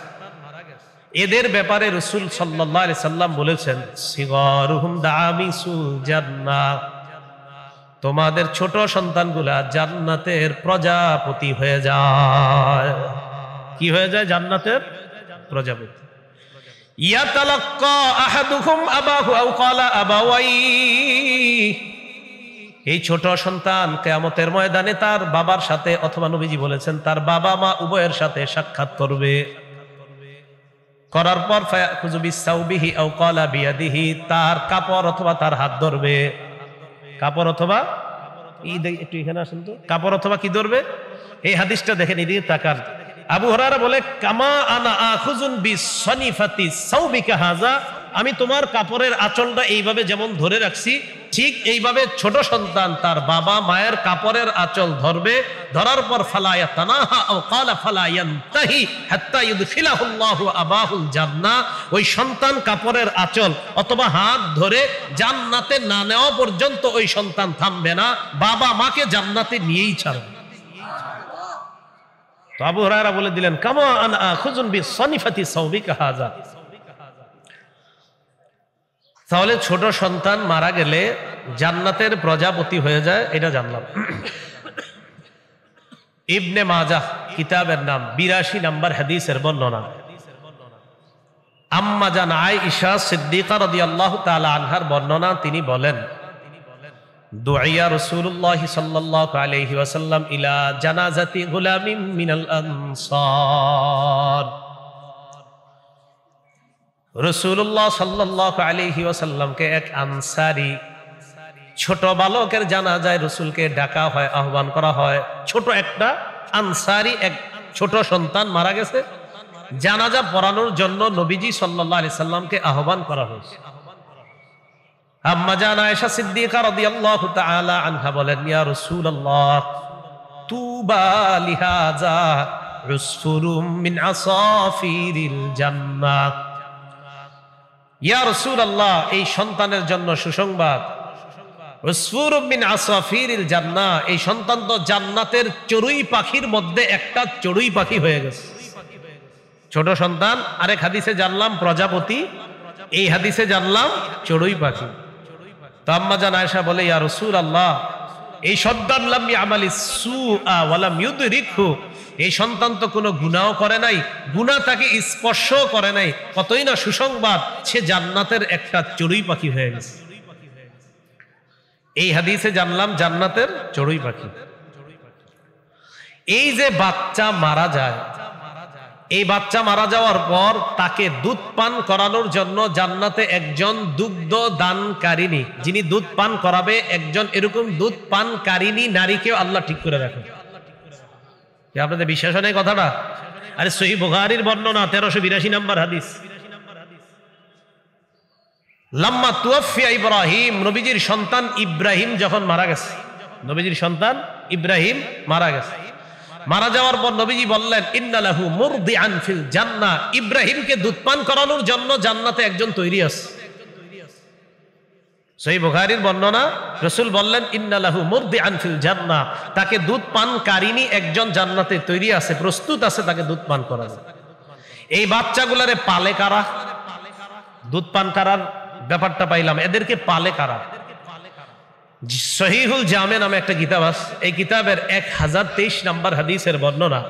এদের ব্যাপারে রাসূল সাল্লাল্লাহু আলাইহি সাল্লাম বলেছেন, সিগারুহুম দামিসুল জান্নাহ, তোমাদের ছোট সন্তানগুলা জান্নাতের প্রজাপতি হয়ে যায়। কি হয়ে যায়? জান্নাতের প্রজাপতি। ইয়াতালাক্কা আহাদুকুম আবাহু আও ক্বালা আবাওয়াই, এই ছোট সন্তান কিয়ামতের ময়দানে তার বাবার সাথে, অথবা নবীজি বলেছেন তার বাবা মা উভয়ের সাথে সাক্ষাৎ করবে। করার পর ফায়াখুযু বিসাউবিহি আও ক্বালা বিয়াদিহি, তার কাপড় অথবা তার হাত ধরবে। কাপড় অথবা একটু এখানে আসেন তো, কাপড় অথবা কি ধরবে? এই হাদিসটা দেখেন, এদিকে তাকান। আবু হুরায়রা বলে কামা আনা আখুযুন বিসনিফাতি সাউবিকা হাযা, আমি তোমার কাপড়ের আঁচলটা এইভাবে যেমন ধরে রাখছি, ঠিক এইভাবে ছোট সন্তান তার বাবা মায়ের কাপড়ের আঁচল ধরবে। ধরার পর ফালা ইয়াতানাহা আও ক্বালা ফালা ইয়ানতাহি হাত্তা ইউদখিলাহুল্লাহু আবাহুল জান্নাহ, ওই সন্তান কাপড়ের আঁচল অথবা হাত ধরে জান্নাতে না নেওয়া পর্যন্ত ওই সন্তান থামবে না, বাবা মাকে জান্নাতে নিয়েই ছাড়বে। তো আবু হুরায়রা বলে দিলেন কামা আনা আখুযুন বিসনিফাতি সাউবিকা হাযা। তাহলে ছোট সন্তান মারা গেলে জান্নাতের প্রজাপতি হয়ে যায়, এটা জানলাম। ইবনে মাজাহ কিতাবের নাম, 82 নম্বর হাদিসের বর্ণনা। আম্মা জান আয়েশা সিদ্দিকা রাদিয়াল্লাহু তাআলা আনহার বর্ণনা, তিনি বলেন দুআইয়া রাসূলুল্লাহ সাল্লাল্লাহু আলাইহি ওয়াসাল্লাম ইলা জানাজাতি গুলামিন মিনাল আনসার, রাসূলুল্লাহ সাল্লাল্লাহু আলাইহি ওয়াসাল্লামকে এক আনসারী ছোট বালকের জানাজায় রাসূলকে ডাকা হয়, আহ্বান করা হয়। ছোট একটা আনসারী এক ছোট সন্তান মারা গেছে, জানাজা পড়ানোর জন্য নবীজি সাল্লাল্লাহু আলাইহি সাল্লামকে আহ্বান করা হয়েছে। আম্মা জান আয়েশা সিদ্দিকা রাদিয়াল্লাহু তাআলা আনহা বলেন ইয়া রাসূলুল্লাহ তুবা লিহাযা উসফুরুম মিন আসাফিরিল জান্নাহ, ইয়া রাসূলুল্লাহ এই সন্তানের জন্য সুসংবাদ, উসফুরুম মিন আসাফিরিল জান্নাহ, এই সন্তান তো জান্নাতের চড়ুই পাখির মধ্যে একটা চড়ুই পাখি হয়ে গেছে। ছোট সন্তান, আরেক হাদিসে জানলাম প্রজাপতি, এই হাদিসে জানলাম চড়ুই পাখি। তো আম্মা জান আয়েশা বলে ইয়া রাসূলুল্লাহ এই সন্তান লাম ইয়ামালিস সুআ ওয়া লাম ইউদরিকহু, এই সন্তান তো কোনো গুনাহ করে নাই, গুনাহ তাকে স্পর্শ করে নাই, কতই না সুসংবাদ, সে জান্নাতের একটা চড়ুই পাখি হয়ে গেছে। এই হাদিসে জানলাম জান্নাতের চড়ুই পাখি। এই যে বাচ্চা মারা যায়, এই বাচ্চা মারা যাওয়ার পর তাকে দুধ পান করানোর জন্য জান্নাতে একজন দুগ্ধ দানকারিনী, যিনি দুধ পান করাবে, একজন এরকম দুধ পানকারিনী নারীকেও আল্লাহ ঠিক করে রাখে। আপনাদের বিশ্বাস হয় না কথাটা? আরে সহিহ বুখারীর বর্ণনা 1382 নম্বর হাদিস। লাম্মা তুওয়াফিয়া ইব্রাহিম, নবীজির সন্তান ইব্রাহিম যখন মারা গেছে, নবীজির সন্তান ইব্রাহিম মারা গেছে, মারা যাওয়ার পর নবীজি বললেন ইন্না লাহু মুরদিআন ফিল জান্নাহ, ইব্রাহিমকে দুধ পান করানোর জন্য জান্নাতে একজন তৈরি আছে। সহিহ বুখারীর বর্ণনা, রাসূল বললেন ইন্না লাহু মুরদিআন ফিল জান্নাহ, তাকে দুধ পানকারিনী একজন জান্নাতে তৈরি আছে, প্রস্তুত আছে তাকে দুধ পান করানো। এই বাচ্চাগুলারে পালে কারা? দুধ পান করার ব্যাপারটা পাইলাম, এদেরকে পালে কারা? সহিহুল জামে নামে একটা কিতাব আছে, এই কিতাবের 1023 নম্বর হাদিসের বর্ণনা।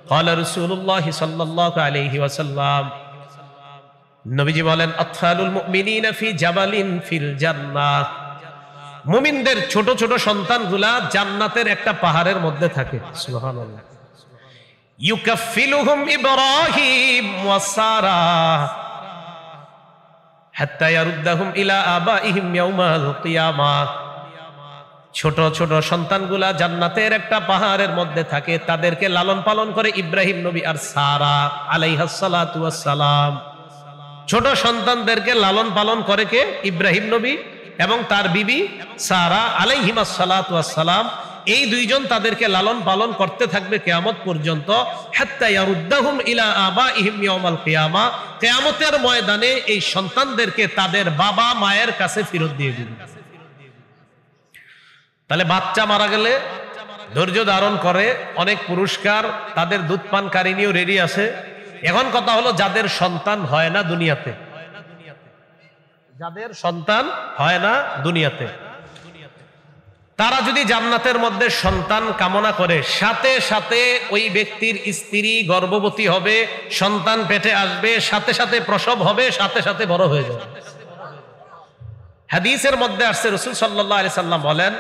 ক্বালা রাসূলুল্লাহ সাল্লাল্লাহু আলাইহি ওয়াসাল্লাম, নবীজি বলেন আতফালুল মুমিনিনা ফি জাবালিন ফিল জান্নাহ, মুমিনদের ছোট ছোট সন্তানগুলা জান্নাতের একটা পাহাড়ের মধ্যে থাকে। সুবহানাল্লাহ। ইউকাফিলুহুম ইব্রাহিম ওয়া সারা হাত্তা ইয়ারুদ্দাহুম ইলা আবাইহিম ইয়াউমাল কিয়ামাহ, ছোট ছোট সন্তানগুলা জান্নাতের একটা পাহাড়ের মধ্যে থাকে, তাদেরকে লালন পালন করে ইব্রাহিম নবী আর সারা আলাইহাস সালাতু ওয়াস সালাম। ছোট সন্তানদেরকে লালন পালন করে কে? ইব্রাহিম নবী এবং তার বিবি সারা আলাইহিমাস সালাতু ওয়াস সালাম। এই দুইজন তাদেরকে লালন পালন করতে থাকবে কিয়ামত পর্যন্ত। হাত্তা ইয়ারুদ্দাহুম ইলা আবাইহিম ইয়াউমাল কিয়ামা, কিয়ামতের ময়দানে এই সন্তানদেরকে তাদের বাবা মায়ের কাছে ফেরত দিয়ে দিবে। তাহলে বাচ্চা মারা গেলে ধৈর্য ধারণ করে, অনেক পুরস্কার, তাদের দুধ পানকারিনীও রেডি আছে। এখন কথা হলো যাদের সন্তান হয় না দুনিয়াতে, যাদের সন্তান হয় না দুনিয়াতে, তারা যদি জান্নাতের মধ্যে সন্তান কামনা করে, সাথে সাথে ওই ব্যক্তির স্ত্রী গর্ভবতী হবে, সন্তান পেটে আসবে, সাথে সাথে প্রসব হবে, সাথে সাথে বড় হয়ে যাবে। হাদিসের মধ্যে আসছে, রাসূল সাল্লাল্লাহু আলাইহি সাল্লাম বলেন,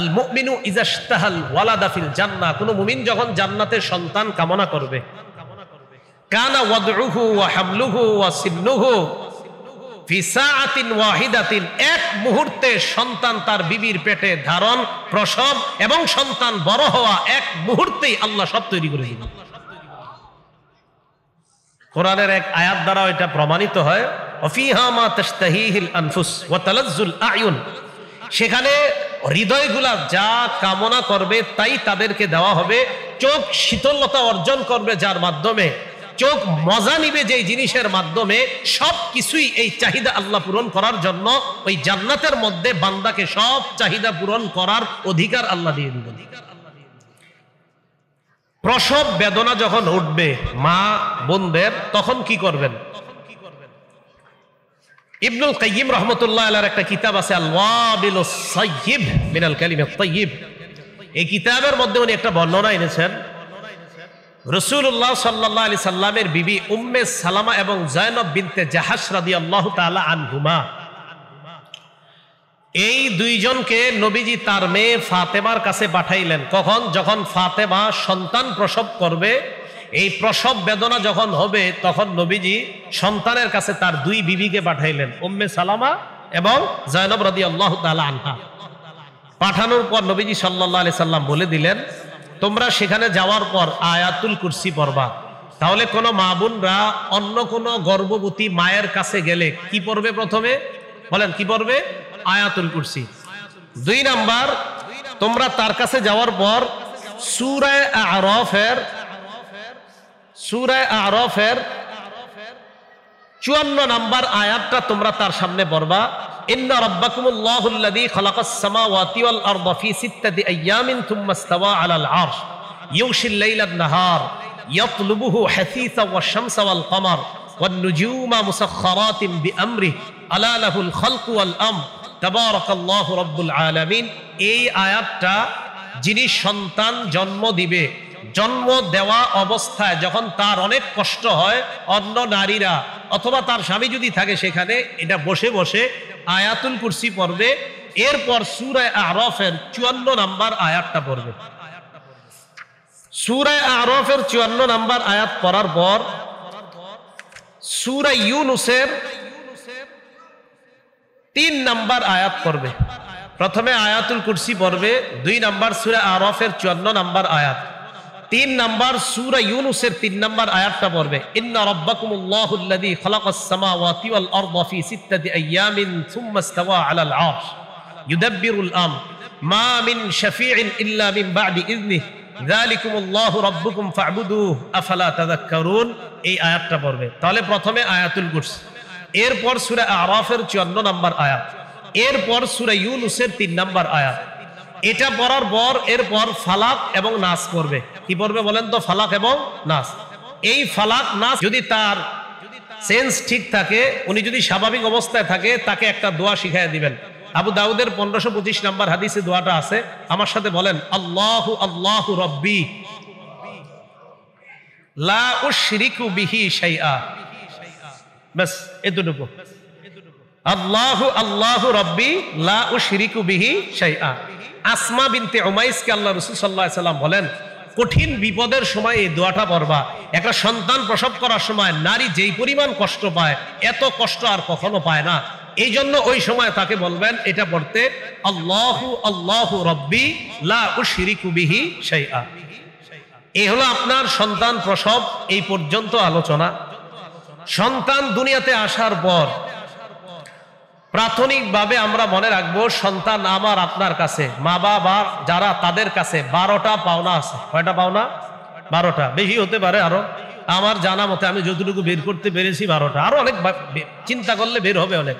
আল মুমিনু ইযা ইশতাহাল ওয়ালাদা ফিল জান্নাহ, কোন মুমিন যখন জান্নাতে সন্তান কামনা করবে, কানা ওয়াদউহু ওয়া হামলুহু ওয়া সিন্নুহু ফি সাআতিন ওয়াহিদাতিন, এক মুহূর্তে সন্তান তার বিবির পেটে ধারণ, প্রসব এবং সন্তান বড় হওয়া এক মুহূর্তেই আল্লাহ সব তৈরি করে দিবেন। কোরআনের এক আয়াত দ্বারা এটা প্রমাণিত হয়, ওয়াফিহা মা তাশতাহিহিল আনফুস ওয়া তালাজ্জুল আয়ুন, সেখানে হৃদয়গুলা যা কামনা করবে তাই তাদেরকে দেওয়া হবে। চোখ শীতলতা অর্জন করবে যার মাধ্যমে, চোখ মজা নিবে যেই জিনিসের মাধ্যমে, সব কিছুই এই চাহিদা আল্লাহ পূরণ করার জন্য ওই জান্নাতের মধ্যে বান্দাকে সব চাহিদা পূরণ করার অধিকার আল্লাহ দিয়ে দিবেন। প্রসব বেদনা যখন উঠবে মা বোনদের, তখন কি করবেন? ইবনুল কাইয়িম রাহমাতুল্লাহ আলাইহির একটা কিতাব আছে, আল ওয়াবিলুস সাইয়্যিব মিনাল কালিমাত তাইয়্যিব। এই কিতাবের মধ্যে উনি একটা বর্ণনা এনেছেন, রাসূলুল্লাহ সাল্লাল্লাহু আলাইহি সাল্লামের বিবি উম্মে সালামা এবং যায়নব বিনতে জাহাশ রাদিয়াল্লাহু তাআলা আনহুমা, এই দুইজনকে নবীজি তার মেয়ে ফাতেমার কাছে পাঠাইলেন। কখন? যখন ফাতেমা সন্তান প্রসব করবে, এই প্রসব বেদনা যখন হবে, তখন নবীজি সন্তানের কাছে তার দুই বিবিকে পাঠাইলেন, উম্মে সালামা এবং যায়নব রাদিয়াল্লাহু তাআলা আনহা। পাঠানোর পর নবীজি সাল্লাল্লাহু আলাইহি সাল্লাম বলে দিলেন, তোমরা সেখানে যাওয়ার পর আয়াতুল কুরসি পড়বা। তাহলে কোনো মা বোনরা অন্য কোনো গর্ভবতী মায়ের কাছে গেলে কি পড়বে? প্রথমে বলেন কি পড়বে? আয়াতুল কুরসি। 2 নাম্বার, তোমরা তার কাছে যাওয়ার পর সূরা আ'রাফের 54 নাম্বার আয়াতটা তোমরা তার সামনে পড়বা। ইন্না রাব্বাকুমুল্লাহুল্লাযী খালাকাস সামাওয়াতি ওয়াল আরদা ফি 6 আইয়ামিন থুম্মা ইসতাওয়া আলাল আরশ ইউগশিল লাইলান নাহার ইয়াতলুবুহু হাসীসা ওয়াশ শামসা ওয়াল কমার ওয়ান নুজুমা মুসাখখারাতিন বিআমরিহি আলা লাহুল খালকু ওয়াল আমর তাবারাকাল্লাহু রাব্বুল আলামিন। এই আয়াতটা যিনি সন্তান জন্ম দিবে, জন্ম দেওয়া অবস্থায় যখন তার অনেক কষ্ট হয়, অন্য নারীরা অথবা তার স্বামী যদি থাকে সেখানে, এটা বসে বসে আয়াতুল কুরসি পড়বে। এরপর সূরা আ'রাফের 54 নাম্বার আয়াতটা পড়বে। সূরা আ'রাফের 54 নাম্বার আয়াত পড়ার পর সূরা ইউনূসের 3 নাম্বার আয়াত পড়বে। প্রথমে আয়াতুল কুরসি পড়বে, 2 নাম্বার সূরা আ'রাফের 54 নাম্বার আয়াত, 3 নাম্বার সূরা ইউনূসের 3 নাম্বার আয়াতটা পড়বে। ইন্না রাব্বাকুমুল্লাহুল্লাযী খালাকাস সামাওয়াতি ওয়াল আরদা ফি 6 আইয়ামিন থুম্মা ইসতাওয়া আলাল আরশ ইউদাব্বিরুল আমর মা মিন শাফীইন ইল্লা মিন বা'দি ইযনিহি যালিকুমুল্লাহু রাব্বুকুম ফা'বুদুহু আফালা তাযাক্কারুন। এই আয়াতটা পড়বে। তাহলে প্রথমে আয়াতুল কুরসি, এরপর সূরা আ'রাফের 54 নাম্বার আয়াত, এরপর সূরা ইউনূসের 3 নাম্বার আয়াত। এটা পড়ার পর এরপর ফালাক এবং নাস পড়বে। কি পড়বে বলেন তো? ফালাক এবং নাস। এই ফালাক নাস যদি তার সেন্স ঠিক থাকে, উনি যদি স্বাভাবিক অবস্থায় থাকে, তাকে একটা দোয়া শিখায় দিবেন। আবু দাউদের 1525 নাম্বার হাদিসে দোয়াটা আছে, আমার সাথে বলেন, আল্লাহু আল্লাহু রাব্বি লা উশরিকু বিহি শাইআ। বাস এতটুকু, আল্লাহু আল্লাহু রাব্বি লা উশরিকু বিহি শাইআ। আসমা বিনতে উমাইসকে আল্লাহ রাসূল সাল্লাল্লাহু আলাইহি সাল্লাম বলেন, কঠিন বিপদের সময় এই দোয়াটা পড়বা। একটা সন্তান প্রসব করার সময় নারী যেই পরিমাণ কষ্ট পায়, এত কষ্ট আর কখনো পায় না। এই জন্য ওই সময় তাকে বলবেন এটা পড়তে, আল্লাহু আল্লাহু রাব্বি লা উশরিকু বিহি শাইআ। এই হলো আপনার সন্তান প্রসব এই পর্যন্ত আলোচনা। সন্তান দুনিয়াতে আসার পর প্রাথমিকভাবে আমরা মনে রাখবো, সন্তান আমার আপনার কাছে, মা বাবা যারা, তাদের কাছে 12টা পাওনা আছে। কয়টা পাওনা? 12টা, বেশি হতে পারে আরো। আমার জানা মতে আমি যতটুকু বের করতে পেরেছি 12টা, আরো অনেক চিন্তা করলে বের হবে অনেক।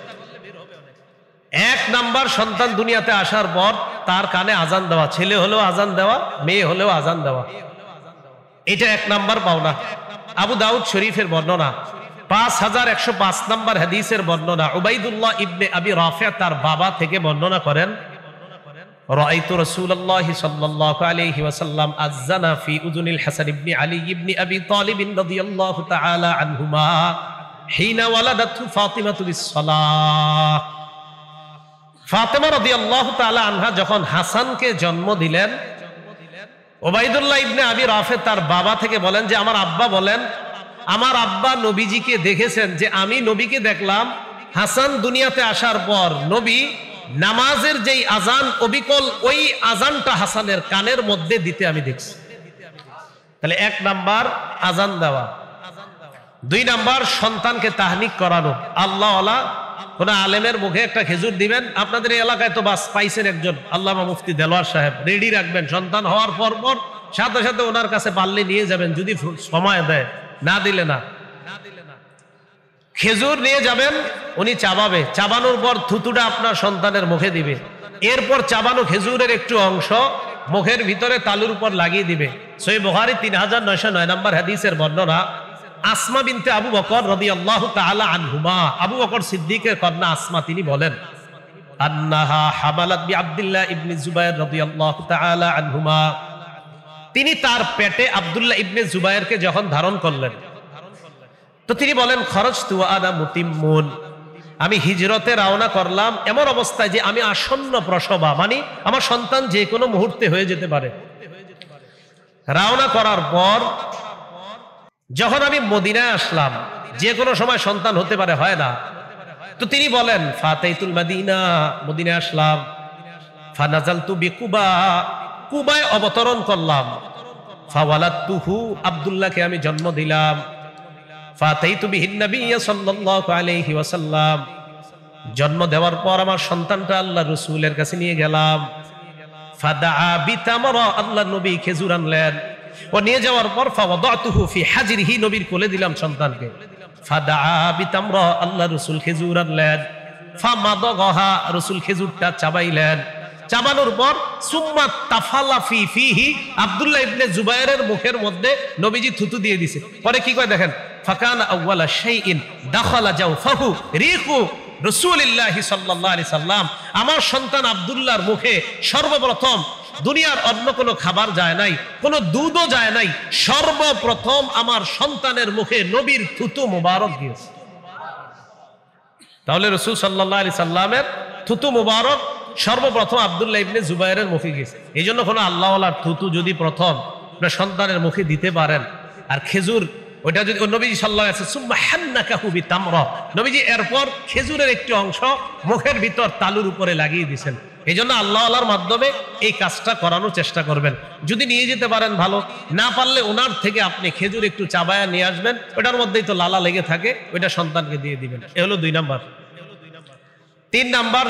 1 নাম্বার, সন্তান দুনিয়াতে আসার পর তার কানে আজান দেওয়া, ছেলে হলেও আজান দেওয়া, মেয়ে হলেও আজান দেওয়া, এটা 1 নাম্বার পাওনা। আবু দাউদ শরীফের বর্ণনা, 5105 নাম্বার হাদিসের বর্ণনা, উবাইদুল্লাহ ইবনে আবি রাফি তার বাবা থেকে বর্ণনা করেন, রাআইতু রাসূলুল্লাহি সাল্লাল্লাহু আলাইহি ওয়াসাল্লাম আযানা ফি উযুনিল হাসান ইবনে আলী ইবনে আবি তালিব রাদিয়াল্লাহু তাআলা আনহুমা হিনা ওয়ালাদাতহু ফাতিমাতু বিস-সালাহ। ফাতেমা রাদিয়াল্লাহু তাআলা আনহা যখন হাসানকে জন্ম দিলেন, ওবাইদুল্লাহ ইবনে আবি রাফে তার বাবা থেকে বলেন যে আমার আব্বা বলেন, আমার আব্বা নবীজিকে দেখেছেন যে আমি নবীকে দেখলাম হাসান দুনিয়াতে আসার পর নবী নামাজের যেই আজান অবিকল ওই আজানটা হাসানের কানের মধ্যে দিতে আমি দেখছি। তাহলে 1 নাম্বার আজান দেওয়া, 2 নাম্বার সন্তানকে তাহনিক করানো। আল্লাহওয়ালা কোন আলেমের মুখে একটা খেজুর দিবেন, আপনাদের এই এলাকায় তো বাস পাইছেন একজন আল্লামা মুফতি দেলোয়ার সাহেব, রেডি রাখবেন, সন্তান হওয়ার পর সাথে সাথে ওনার কাছে পারলে নিয়ে যাবেন, যদি সময় দেয়, না দিলে না। খেজুর নিয়ে যাবেন, উনি চাবাবে, চাবানোর পর থুতুটা আপনার সন্তানের মুখে দিবে, এরপর চাবানো খেজুরের একটু অংশ মুখের ভিতরে তালুর উপর লাগিয়ে দিবে। সহিহ বুখারী 3909 নম্বর হাদিসের বর্ণনা, আসমা বিনতে আবু বকর রাদিয়াল্লাহু তাআলা আনহুমা, আবু বকর সিদ্দিকের কন্যা আসমা তিনি বলেন, আন্নাহা হামালাত বি আব্দুল্লাহ ইবনে জুবায়ের রাদিয়াল্লাহু তাআলা আনহুমা, তিনি তার পেটে আব্দুল্লাহ ইবনে জুবায়েরকে যখন ধারণ করলেন তো তিনি বলেন, খরজতু ওয়া আনা মুতিম্মুন, আমি হিজরতে রওনা করলাম এমন অবস্থায় যে আমি আসন্ন প্রসবা, মানে আমার সন্তান যে কোনো মুহূর্তে হয়ে যেতে পারে। রওনা করার পর যখন আমি মদিনায় আসলাম, যে কোনো সময় সন্তান হতে পারে, হয় না, তো তিনি বলেন ফাতাইতুল মাদিনা, মদিনায় আসলাম, ফানাজালতু বিকুবা, কুবায় অবতরণ করলাম, ফাওয়ালাদতুহু, আব্দুল্লাহকে আমি জন্ম দিলাম, ফাতাইতু বিহিন নবী সাল্লাল্লাহু আলাইহি ওয়াসাল্লাম, জন্ম দেওয়ার পর আমার সন্তানটা আল্লাহর রাসূলের কাছে নিয়ে গেলাম, ফাদাআ বিতামরা, আল্লাহর নবী খেজুর আনলেন, ও নিয়ে যাওয়ার পর ফাওয়াদাতুহু ফি হাজরিহি, নবীর কোলে দিলাম সন্তানকে, ফাদাআ বিতামরা, আল্লাহর রাসূল খেজুর আনলেন, ফামাদাগাহা, রাসূল খেজুরটা চাবাইলেন, চাবানোর পর সুম্মা তাফালা ফি ফিহি, আব্দুল্লাহ ইবনে জুবায়েরের মুখের মধ্যে নবীজি থুতু দিয়ে দিয়েছে। পরে কি কয় দেখেন, ফাকানা আউওয়ালা শাইইন দাখালা জাওফাহু রিহু রাসূলিল্লাহি সাল্লাল্লাহু আলাইহি সাল্লাম, আমার সন্তান আব্দুল্লাহর মুখে সর্বপ্রথম, দুনিয়ার অন্য কোনো খাবার যায় নাই, কোনো দুধও যায় নাই, সর্বপ্রথম আমার সন্তানের মুখে নবীর থুতু মুবারক দিয়েছে। তাহলে রাসূল সাল্লাল্লাহু আলাইহি সাল্লামের থুতু মুবারক সর্বপ্রথম আব্দুল্লাহ ইবনে জুবায়েরের মুখে গেছে। এই জন্য কোনো আল্লাহওয়ালার থুতু যদি প্রথম সন্তানের মুখে দিতে পারেন, আর খেজুর ওইটা যদি নবীজি সাল্লাল্লাহু আলাইহি ওয়াসাল্লাম সুম্মা হান্নাকাহু বিতামরা, নবীজি এরপর খেজুরের একটি অংশ মুখের ভিতর তালুর উপরে লাগিয়ে দিয়েছেন। এই জন্য আল্লাহওয়ালার মাধ্যমে এই কাজটা করানোর চেষ্টা করবেন। যদি নিয়ে যেতে পারেন ভালো, না পারলে ওনার থেকে আপনি খেজুর একটু চাবায়া নিয়ে আসবেন, ওটার মধ্যেই তো লালা লেগে থাকে, ওইটা সন্তানকে দিয়ে দিবেন। এ হলো 2 নাম্বার। 3 নাম্বার,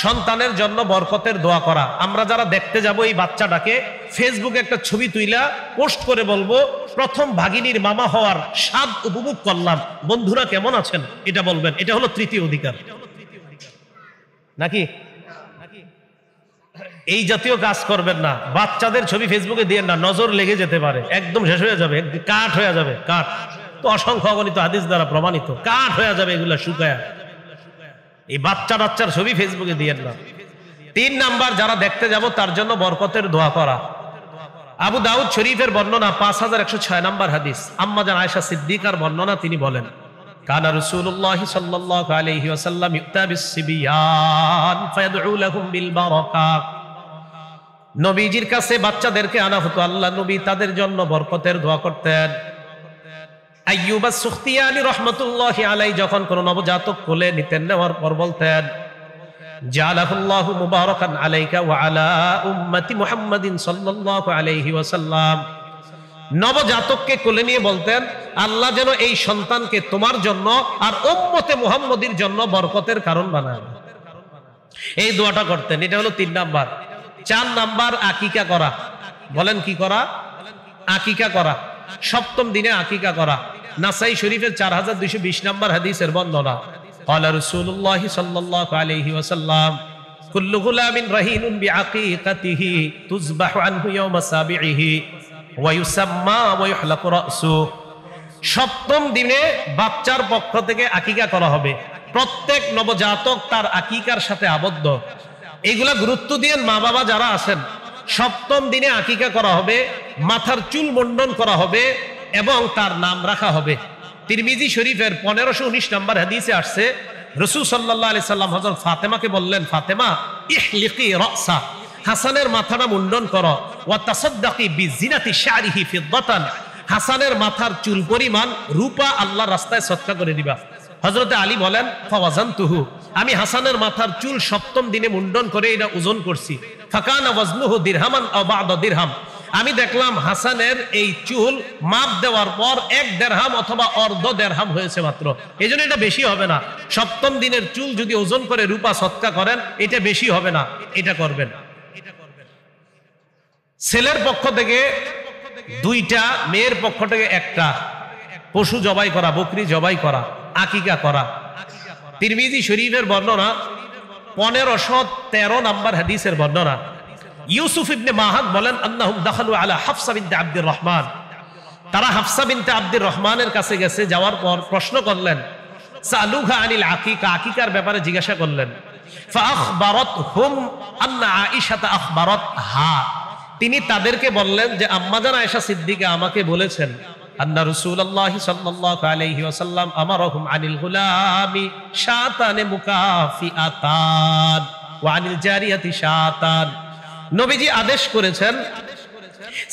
সন্তানের জন্য বরকতের দোয়া করা। আমরা যারা দেখতে যাব এই বাচ্চাটাকে, ফেসবুকে একটা ছবি তুইলা পোস্ট করে বলবো, প্রথম ভাগিনীর মামা হওয়ার স্বাদ উপভোগ করলাম, বন্ধুরা কেমন আছেন, এটা বলবেন। এটা হলো 3য় অধিকার, নাকি? এই জাতীয় কাজ করবেন না। বাচ্চাদের ছবি ফেসবুকে দিয়েন না, নজর লেগে যেতে পারে, একদম শেষ হয়ে যাবে, কাঠ হয়ে যাবে। কাঠ তো অসংখ্য অগণিত হাদিস দ্বারা প্রমাণিত, কাঠ হয়ে যাবে এগুলা শুকায়া। এই বাচ্চার ছবি ফেসবুকে দিয়েন না। 3 নাম্বার, যারা দেখতে যাব তার জন্য বরকতের দোয়া করা। আবু দাউদ শরীফের বর্ণনা 5106 নম্বর হাদিস, আম্মা জান আয়েশা সিদ্দিকার বর্ণনা, তিনি বলেন, কানা রাসূলুল্লাহ সাল্লাল্লাহু আলাইহি ওয়াসাল্লাম ইউতা বিস-সিবিয়ান ফায়াদউ লাহুম বিল বারাকাত, নবীজির কাছে বাচ্চাদেরকে আনা হতো, আল্লাহ নবী তাদের জন্য বরকতের দোয়া করতেন। আইয়ুব আস-সুখতিয়ানি রাহমাতুল্লাহি আলাইহি যখন কোন নবজাতক কোলে নিতেন, নেওয়ার পর বলতেন, জালাহুল্লাহু মুবারাকান আলাইকা ওয়া আলা উম্মতি মুহাম্মাদিন সাল্লাল্লাহু আলাইহি ওয়াসাল্লাম, নবজাতককে কোলে নিয়ে বলতেন, আল্লাহ যেন এই সন্তানকে তোমার জন্য আর উম্মতে মুহাম্মাদির জন্য বরকতের কারণ বানায়। এই দোয়াটা করতেন। এটা হলো 3 নাম্বার। 4 নাম্বার, আকিকা করা। বলেন কি করা? আকিকা করা। 7ম দিনে আকিকা করা। নাসাই শরীফের 4220 নম্বর হাদিসের বর্ণনা, ক্বালা রাসূলুল্লাহ সাল্লাল্লাহু আলাইহি ওয়াসাল্লাম, কুল্লু গুলামিন রাহিনুন বিআকিকাতিহি তুযবাহু আনহু ইয়াওমা সাবিহি ওয়া ইউসাম্মা ওয়া ইহলাকু রাসু। 7ম দিনে বাচ্চার পক্ষ থেকে আকিকা করা হবে। প্রত্যেক নবজাতক তার আকিকার সাথে আবদ্ধ। এইগুলা গুরুত্ব দিয়ে মা বাবা যারা আছেন, সপ্তম দিনে আকিকা করা হবে, মাথার চুল মুন্ডন করা হবে এবং তার নাম রাখা হবে। তিরমিজি শরীফের 1519 নম্বর হাদিসে আসছে, রাসূল সাল্লাল্লাহু আলাইহি সাল্লাম হযরত ফাতেমাকে বললেন, ফাতেমা ইহলিকি রাসা, হাসানের মাথাটা মুন্ডন করো, ওয়া তাসাদ্দাকি বিজিনাতি শারিহি ফিদ্দাতান, হাসানের মাথার চুল পরিমাণ রূপা আল্লাহর রাস্তায় সদকা করে দিবা। হযরতে আলী বলেন, ফাওয়াজানতুহু, আমি হাসানের মাথার চুল সপ্তম দিনে মুন্ডন করে এটা ওজন করছি, ফাকানা ওয়াজনুহু দিরহামান আও বা'দা দিরহাম, আমি দেখলাম হাসানের এই চুল মাপ দেওয়ার পর 1 দিরহাম অথবা অর্ধ দিরহাম হয়েছে মাত্র। এজন্য এটা বেশি হবে না। সপ্তম দিনের চুল যদি ওজন করে রূপা সদকা করেন, এটা বেশি হবে না, এটা করবেন। ছেলের পক্ষ থেকে 2টা, মেয়ের পক্ষ থেকে 1টা পশু জবাই করা, বকরি জবাই করা, আকিকা করা। তিরমিজি শরীফের বর্ণনা 1513 নম্বর হাদিসের বর্ণনা। ইউসুফ ইবনে মাহাদ বলেন, আন্নাহুম দাখালু আলা হাফসা বিনতে আব্দুর রহমান, তারা হাফসা বিনতে আব্দুর রহমানের কাছে গেছে, যাওয়ার পর প্রশ্ন করলেন, সালুহা আনিল আকিকা, আকিকার ব্যাপারে জিজ্ঞাসা করলেন। ফাআখবারাতহুম আন্না আয়েশা আখবারাতহা, তিনি তাদেরকে বললেন যে আম্মাজান আয়েশা সিদ্দিকা আমাকে বলেছেন, আন্না রাসূলুল্লাহ সাল্লাল্লাহু আলাইহি ওয়াসাল্লাম আমারহুম আনিল গুলামি শাতানে মুকাফিআতান ওয়া আনিল জারিয়াতি শাতান, নবীজি আদেশ করেছেন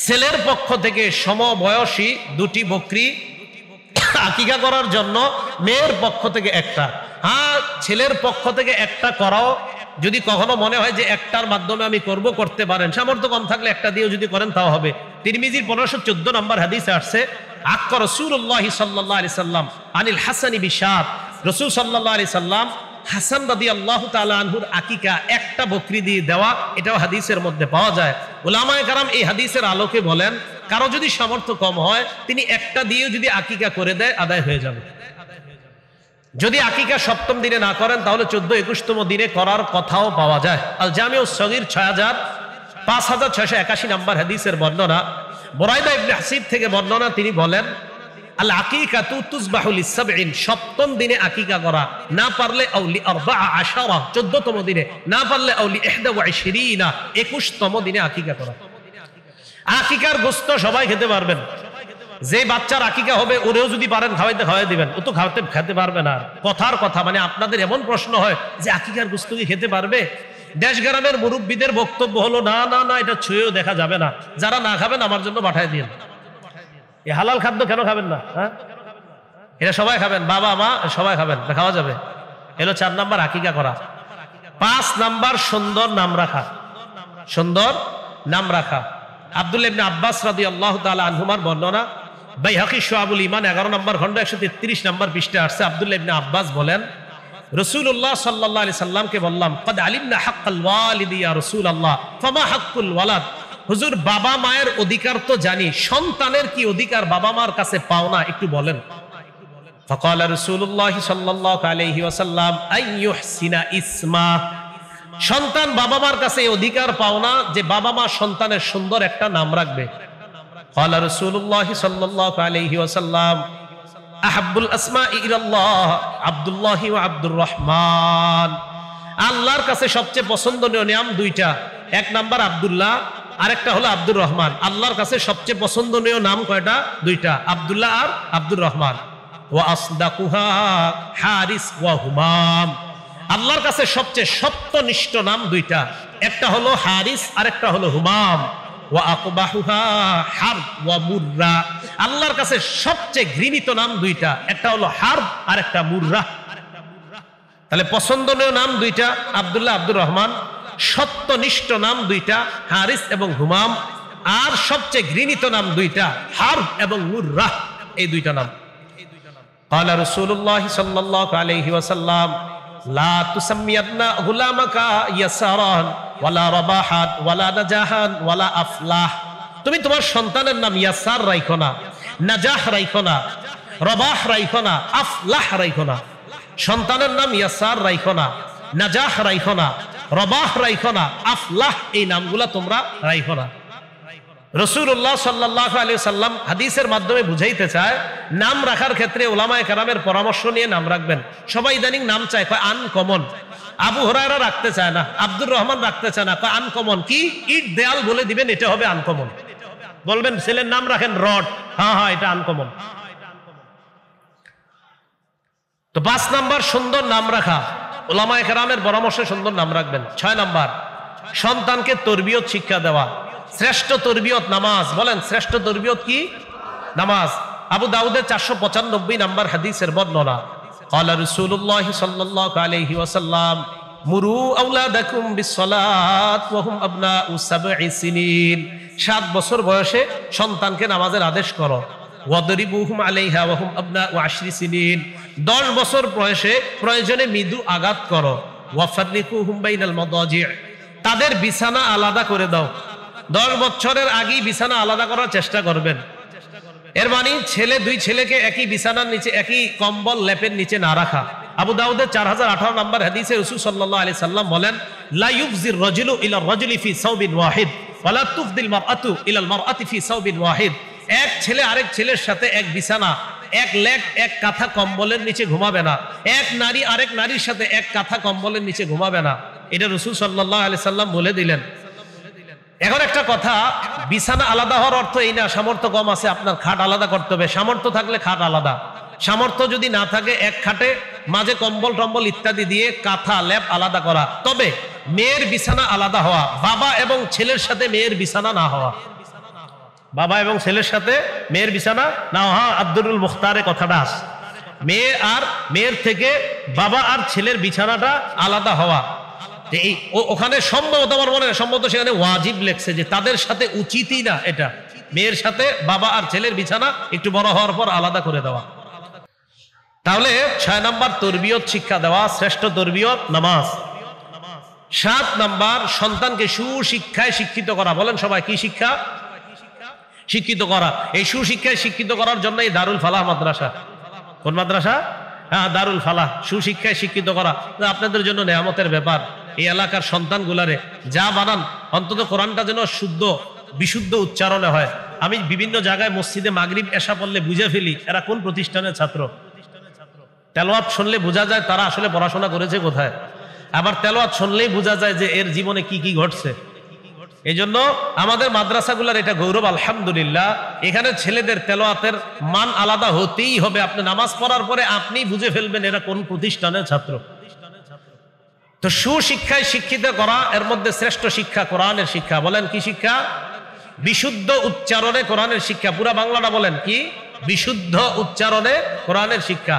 ছেলের পক্ষ থেকে সমবয়সী 2টি বকরি আকিকা করার জন্য, মেয়ের পক্ষ থেকে 1টা। হ্যাঁ, ছেলের পক্ষ থেকে 1টা করাও, যদি কখনো মনে হয় যে 1টার মাধ্যমে আমি করব, করতে পারেন। সামর্থ্য কম থাকলে 1টা দিয়েও যদি করেন তাও হবে। তিরমিজির 1514 নম্বর হাদিসে আসছে, আক্কা রাসূলুল্লাহ সাল্লাল্লাহু আলাইহি সাল্লাম আনিল হাসানি বিশাত, রাসূল সাল্লাল্লাহু আলাইহি সাল্লাম হাসান রাদিয়াল্লাহু তাআলা আনহুর আকিকা 1টা বকরি দিয়ে দেওয়া, এটাও হাদিসের মধ্যে পাওয়া যায়। উলামায়ে কেরাম এই হাদিসের আলোকে বলেন, কারো যদি সামর্থ্য কম হয়, তিনি 1টা দিয়েও যদি আকিকা করে দেয়, আদায় হয়ে যাবে। যদি আকিকা সপ্তম দিনে না করেন, তাহলে 14-21তম দিনে করার কথাও পাওয়া যায়। আল জামিউস সগীর 5681 নম্বর হাদিসের বর্ণনা, বুরাইদা ইবনে হাসিব থেকে বর্ণনা, তিনি বলেন, আল আকিকাতু তুযবাহু লিস-সাবঈন, সপ্তম দিনে আকিকা করা, না পারলে আউলি 14 14তম দিনে, না পারলে আউলি 21 21তম দিনে আকিকা করা। আকিকার গোশত সবাই খেতে পারবেন। যে বাচ্চার আকিকা হবে, ওরেও যদি পারেন খাওয়াই দিবেন, ও তো খেতে পারবে না। কথার কথা, মানে আপনাদের এমন প্রশ্ন হয় যে আকিকার গোশত কি খেতে পারবে? দেশ গ্রামের মুরব্বীদের বক্তব্য হলো, না না না, এটা ছুঁয়েও দেখা যাবে না, যারা না খাবেন আমার জন্য পাঠায় দিন। এই হালাল খাদ্য কেন খাবেন না? হ্যাঁ, এটা সবাই খাবেন, বাবা মা সবাই খাবেন, খাওয়া যাবে। এলো 4 নাম্বার আকিকা করা। 5 নাম্বার সুন্দর নাম রাখা, সুন্দর নাম রাখা। আব্দুল্লাহ ইবনে আব্বাস রাদিয়াল্লাহু তাআলা আনহুমার বর্ণনা, বাইহাকী শুআবুল ঈমান 11 নম্বর খণ্ড 133 নম্বর পৃষ্ঠায় আসছে। আব্দুল্লাহ ইবনে আব্বাস বলেন, রাসূলুল্লাহ সাল্লাল্লাহু আলাইহি সাল্লামকে বললাম, ক্বাদ আলিমনা হাক্কাল ওয়ালিদি ইয়া রাসূলুল্লাহ, ফামা হাক্কুল ওয়ালাদ, হুজুর বাবা মায়ের অধিকার তো জানি, সন্তানের কি অধিকার বাবা মার কাছে পাওনা একটু বলেন। ফাকালা রাসূলুল্লাহ সাল্লাল্লাহু আলাইহি ওয়াসাল্লাম আইয়ুহসিনা ইসমা, সন্তান বাবা মার কাছে এই অধিকার পাওনা যে বাবা মা সন্তানের সুন্দর একটা নাম রাখবে। ক্বালা রাসূলুল্লাহ সাল্লাল্লাহু আলাইহি ওয়াসাল্লাম আহাব্বুল আসমাই ইলাল্লাহ আব্দুল্লাহ ওয়া আব্দুর রহমান, আল্লাহর কাছে সবচেয়ে পছন্দনীয় নাম 2টা, 1 নাম্বার আব্দুল্লাহ, আরেকটা হলো আব্দুর রহমান। আল্লাহর কাছে সবচেয়ে পছন্দনীয় নাম কয়টা? 2টা, আব্দুল্লাহ আর আব্দুর রহমান। ওয়া আসদাকুহা হারিস ওয়া হুমাম, আল্লাহর কাছে সবচেয়ে সত্যনিষ্ঠ নাম 2টা, একটা হলো হারিস আর একটা হলো হুমাম। ওয়া আকবাহুহা হারব ওয়া মুররা, আল্লাহর কাছে সবচেয়ে ঘৃণিত নাম 2টা, একটা হলো হারব আর একটা মুররা। তাহলে পছন্দনীয় নাম 2টা, আব্দুল্লাহ আব্দুর রহমান। সত্যনিষ্ঠ নাম 2টা, হারিস এবং হুমাম। আর সবচেয়ে ঘৃণিত নাম 2টা, হারব এবং মুররা, এই 2টা নাম। ক্বালা রাসূলুল্লাহ সাল্লাল্লাহু আলাইহি ওয়াসাল্লাম লা তুসাম্মিয়ান্না গুলামাকা ইয়াসারান ওয়ালা রাবাহান ওয়ালা নাজাহান ওয়ালা আফলাহ, তুমি তোমার সন্তানের নাম ইয়াসার রাখো না, নাজাহ রাখো না, রাবাহ রাখো না, আফলাহ রাখো না। সন্তানের নাম ইয়াসার রাখো না, নাজাহ রাখো না, রাবাহ রাখো না, আফলাহ এই নামগুলা তোমরা রাখো না। রাসূলুল্লাহ সাল্লাল্লাহু আলাইহি সাল্লাম হাদিসের মাধ্যমে বুঝাইতে চায় নাম রাখার ক্ষেত্রে উলামায়ে কেরামের পরামর্শ নিয়ে নাম রাখবেন। সবাই ইদানিং নাম চায়, কয় আনকমন। আবু হুরায়রা রাখতে চায় না, আব্দুর রহমান রাখতে চায় না, কয় আনকমন। কি ইট দেয়াল বলে দিবেন, এটা হবে আনকমন। বলবেন ছেলের নাম রাখেন রড, হ্যাঁ এটা আনকমন। তো 5 নাম্বার সুন্দর নাম রাখা, উলামায়ে কেরামের পরামর্শে সুন্দর নাম রাখবেন। 6 নাম্বার সন্তানকে তরবিয়ত শিক্ষা দেওয়া। শ্রেষ্ঠ তরবিয়ত নামাজ। বলেন শ্রেষ্ঠ তরবিয়ত কি? নামাজ। আবু দাউদের 495 নাম্বার হাদিসের বর্ণনা, ক্বালা রাসূলুল্লাহ সাল্লাল্লাহু আলাইহি ওয়াসাল্লাম মুরু আওলাদাকুম বিসসালাত ওয়া হুম আবনাউ 7 সিনিন। 7 বছর বয়সে সন্তানকে নামাজের আদেশ করো। ওয়াদরিবুহুম আলাইহা ওয়া হুম আবনাউ 10 সিনিন। 10 বছর বয়সে প্রয়োজনে মৃদু আঘাত করো। ওয়াফাররিকুহুম বাইনাল মাদাজি'। তাদের বিছানা আলাদা করে দাও। 10 বছরের আগেই বিছানা আলাদা করার চেষ্টা করবেন। এর মানে দুই ছেলেকে একই বিছানার নিচে, একই কম্বল লেপের নিচে না রাখা। আবু দাউদের 4018 নম্বর হাদিসে রাসূল সাল্লাল্লাহু আলাইহি সাল্লাম বলেন, লা ইউফজির রাজুলু ইলা রাজুলি ফি সাওবিন ওয়াহিদ ওয়া লা তুফদিল মারআতু ইলা আল মারআতি ফি সাওবিন ওয়াহিদ। এক ছেলে আরেক ছেলের সাথে এক বিছানা, এক লেপ, এক কাঁথা কম্বলের নিচে ঘুমাবে না। এক নারী আরেক নারীর সাথে এক কাঁথা কম্বলের নিচে ঘুমাবে না। এটা রাসূল সাল্লাল্লাহু আলাইহি সাল্লাম বলে দিলেন। এখন একটা কথা, বিছানা আলাদা হওয়ার অর্থ এই না সামর্থ্য কম আছে আপনার খাট আলাদা করতে হবে। সামর্থ্য থাকলে খাট আলাদা, সামর্থ্য যদি না থাকে এক খাটে মাঝে কম্বল টম্বল ইত্যাদি দিয়ে কাঁথা লেপ আলাদা করা। তবে মেয়ের বিছানা আলাদা হওয়া, বাবা এবং ছেলের সাথে মেয়ের বিছানা না হওয়া। বাবা এবং ছেলের সাথে মেয়ের বিছানা না হওয়া। আব্দুল মুখতারে কথাটা আছে, মেয়ের থেকে বাবা আর ছেলের বিছানাটা আলাদা হওয়া। ওখানে সম্ভবত আমার মনে হয় সম্ভবত সেখানে ওয়াজিব লেখছে যে তাদের সাথে উচিতই না এটা, মেয়ের সাথে বাবা আর ছেলের বিছানা একটু বড় হওয়ার পর আলাদা করে দেওয়া। তাহলে 6 নাম্বার তরবিয়ত শিক্ষা দেওয়া, শ্রেষ্ঠ তরবিয়ত নামাজ। 7 নাম্বার সন্তানকে সুশিক্ষায় শিক্ষিত করা। বলেন সবাই কি শিক্ষা? শিক্ষিত করা। এই সুশিক্ষায় শিক্ষিত করার জন্য এই দারুল ফালাহ মাদ্রাসা। কোন মাদ্রাসা? হ্যাঁ দারুল ফালাহ। সুশিক্ষায় শিক্ষিত করা আপনাদের জন্য নেয়ামতের ব্যাপার। এই এলাকার সন্তানগুলারে যা বানান অন্তত কোরআনটা যেন শুদ্ধ বিশুদ্ধ উচ্চারণে হয়। আমি বিভিন্ন জায়গায় মসজিদে মাগরিব এশা পড়লে বুঝে ফেলি এরা কোন প্রতিষ্ঠানের ছাত্র। তেলাওয়াত শুনলে বোঝা যায় তারা আসলে পড়াশোনা করেছে কোথায়। আবার তেলাওয়াত শুনলেই বোঝা যায় যে এর জীবনে কি কি ঘটছে। এই জন্য আমাদের মাদ্রাসাগুলার এটা গৌরব আলহামদুলিল্লাহ। এখানে ছেলেদের তেলাওয়াতের মান আলাদা হতেই হবে। আপনি নামাজ পড়ার পরে আপনি বুঝে ফেলবেন এরা কোন প্রতিষ্ঠানের ছাত্র। তো সুশিক্ষায় শিক্ষিত করা, এর মধ্যে শ্রেষ্ঠ শিক্ষা কোরআনের শিক্ষা। বলেন কি শিক্ষা? বিশুদ্ধ উচ্চারণে কোরআনের শিক্ষা। পুরা বাংলাটা বলেন কি? বিশুদ্ধ উচ্চারণে কোরআনের শিক্ষা।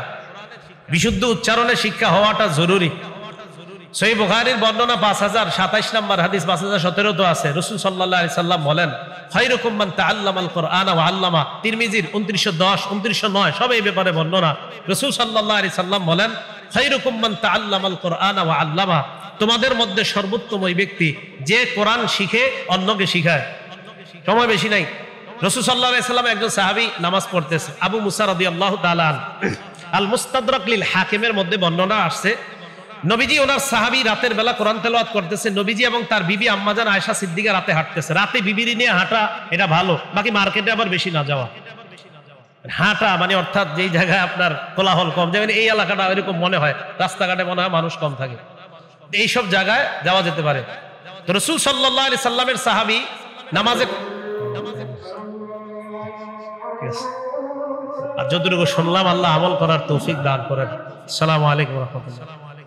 বিশুদ্ধ উচ্চারণে শিক্ষা হওয়াটা জরুরি। সহিহ বুখারীর বর্ণনা 5027 নাম্বার হাদিস, 5017 তো আছে। রাসূল সাল্লাল্লাহু আলাইহি সাল্লাম বলেন, খায়রুকুম মান তাআল্লামাল কুরআনা ওয়া আল্লামা। তিরমিজির 2910 2909 সব এই ব্যাপারে বর্ণনা। রাসূল সাল্লাল্লাহু আলাইহি সাল্লাম বলেন, খায়রুকুম মান তাআল্লামাল কুরআনা ওয়া আল্লামা। তোমাদের মধ্যে সর্বোত্তম ওই ব্যক্তি যে কোরআন শিখে অন্যকে শিখায়। সময় বেশি নাই। রাসূল সাল্লাল্লাহু আলাইহি সাল্লাম একজন সাহাবী নামাজ পড়তেছে, আবু মুসা রাদিয়াল্লাহু তাআলা আল মুস্তাদরাক লিল হাকিমের মধ্যে বর্ণনা আসছে, নবীজি ওনার সাহাবী রাতের বেলা কোরআন তেলাওয়াত করতেছে। নবীজি এবং তার বিবি আম্মাজান আয়েশা সিদ্দিকা রাতে হাঁটতেছে। রাতে বিবির নিয়ে হাঁটা এটা ভালো, বাকি মার্কেটে আবার বেশি না যাওয়া। হাঁটা মানে অর্থাৎ যেই জায়গায় আপনার কোলাহল কম, যেমন এই এলাকাটা এরকম মনে হয় রাস্তাঘাটে মনে হয় মানুষ কম থাকে, এইসব জায়গায় যাওয়া যেতে পারে। তো রাসূল সাল্লাল্লাহু আলাইহি সাল্লামের সাহাবী নামাজে, আর যতটুকু শুনলাম আল্লাহ আমল করার তৌফিক দান করেন। আসসালামু আলাইকুম ওয়া রাহমাতুল্লাহ।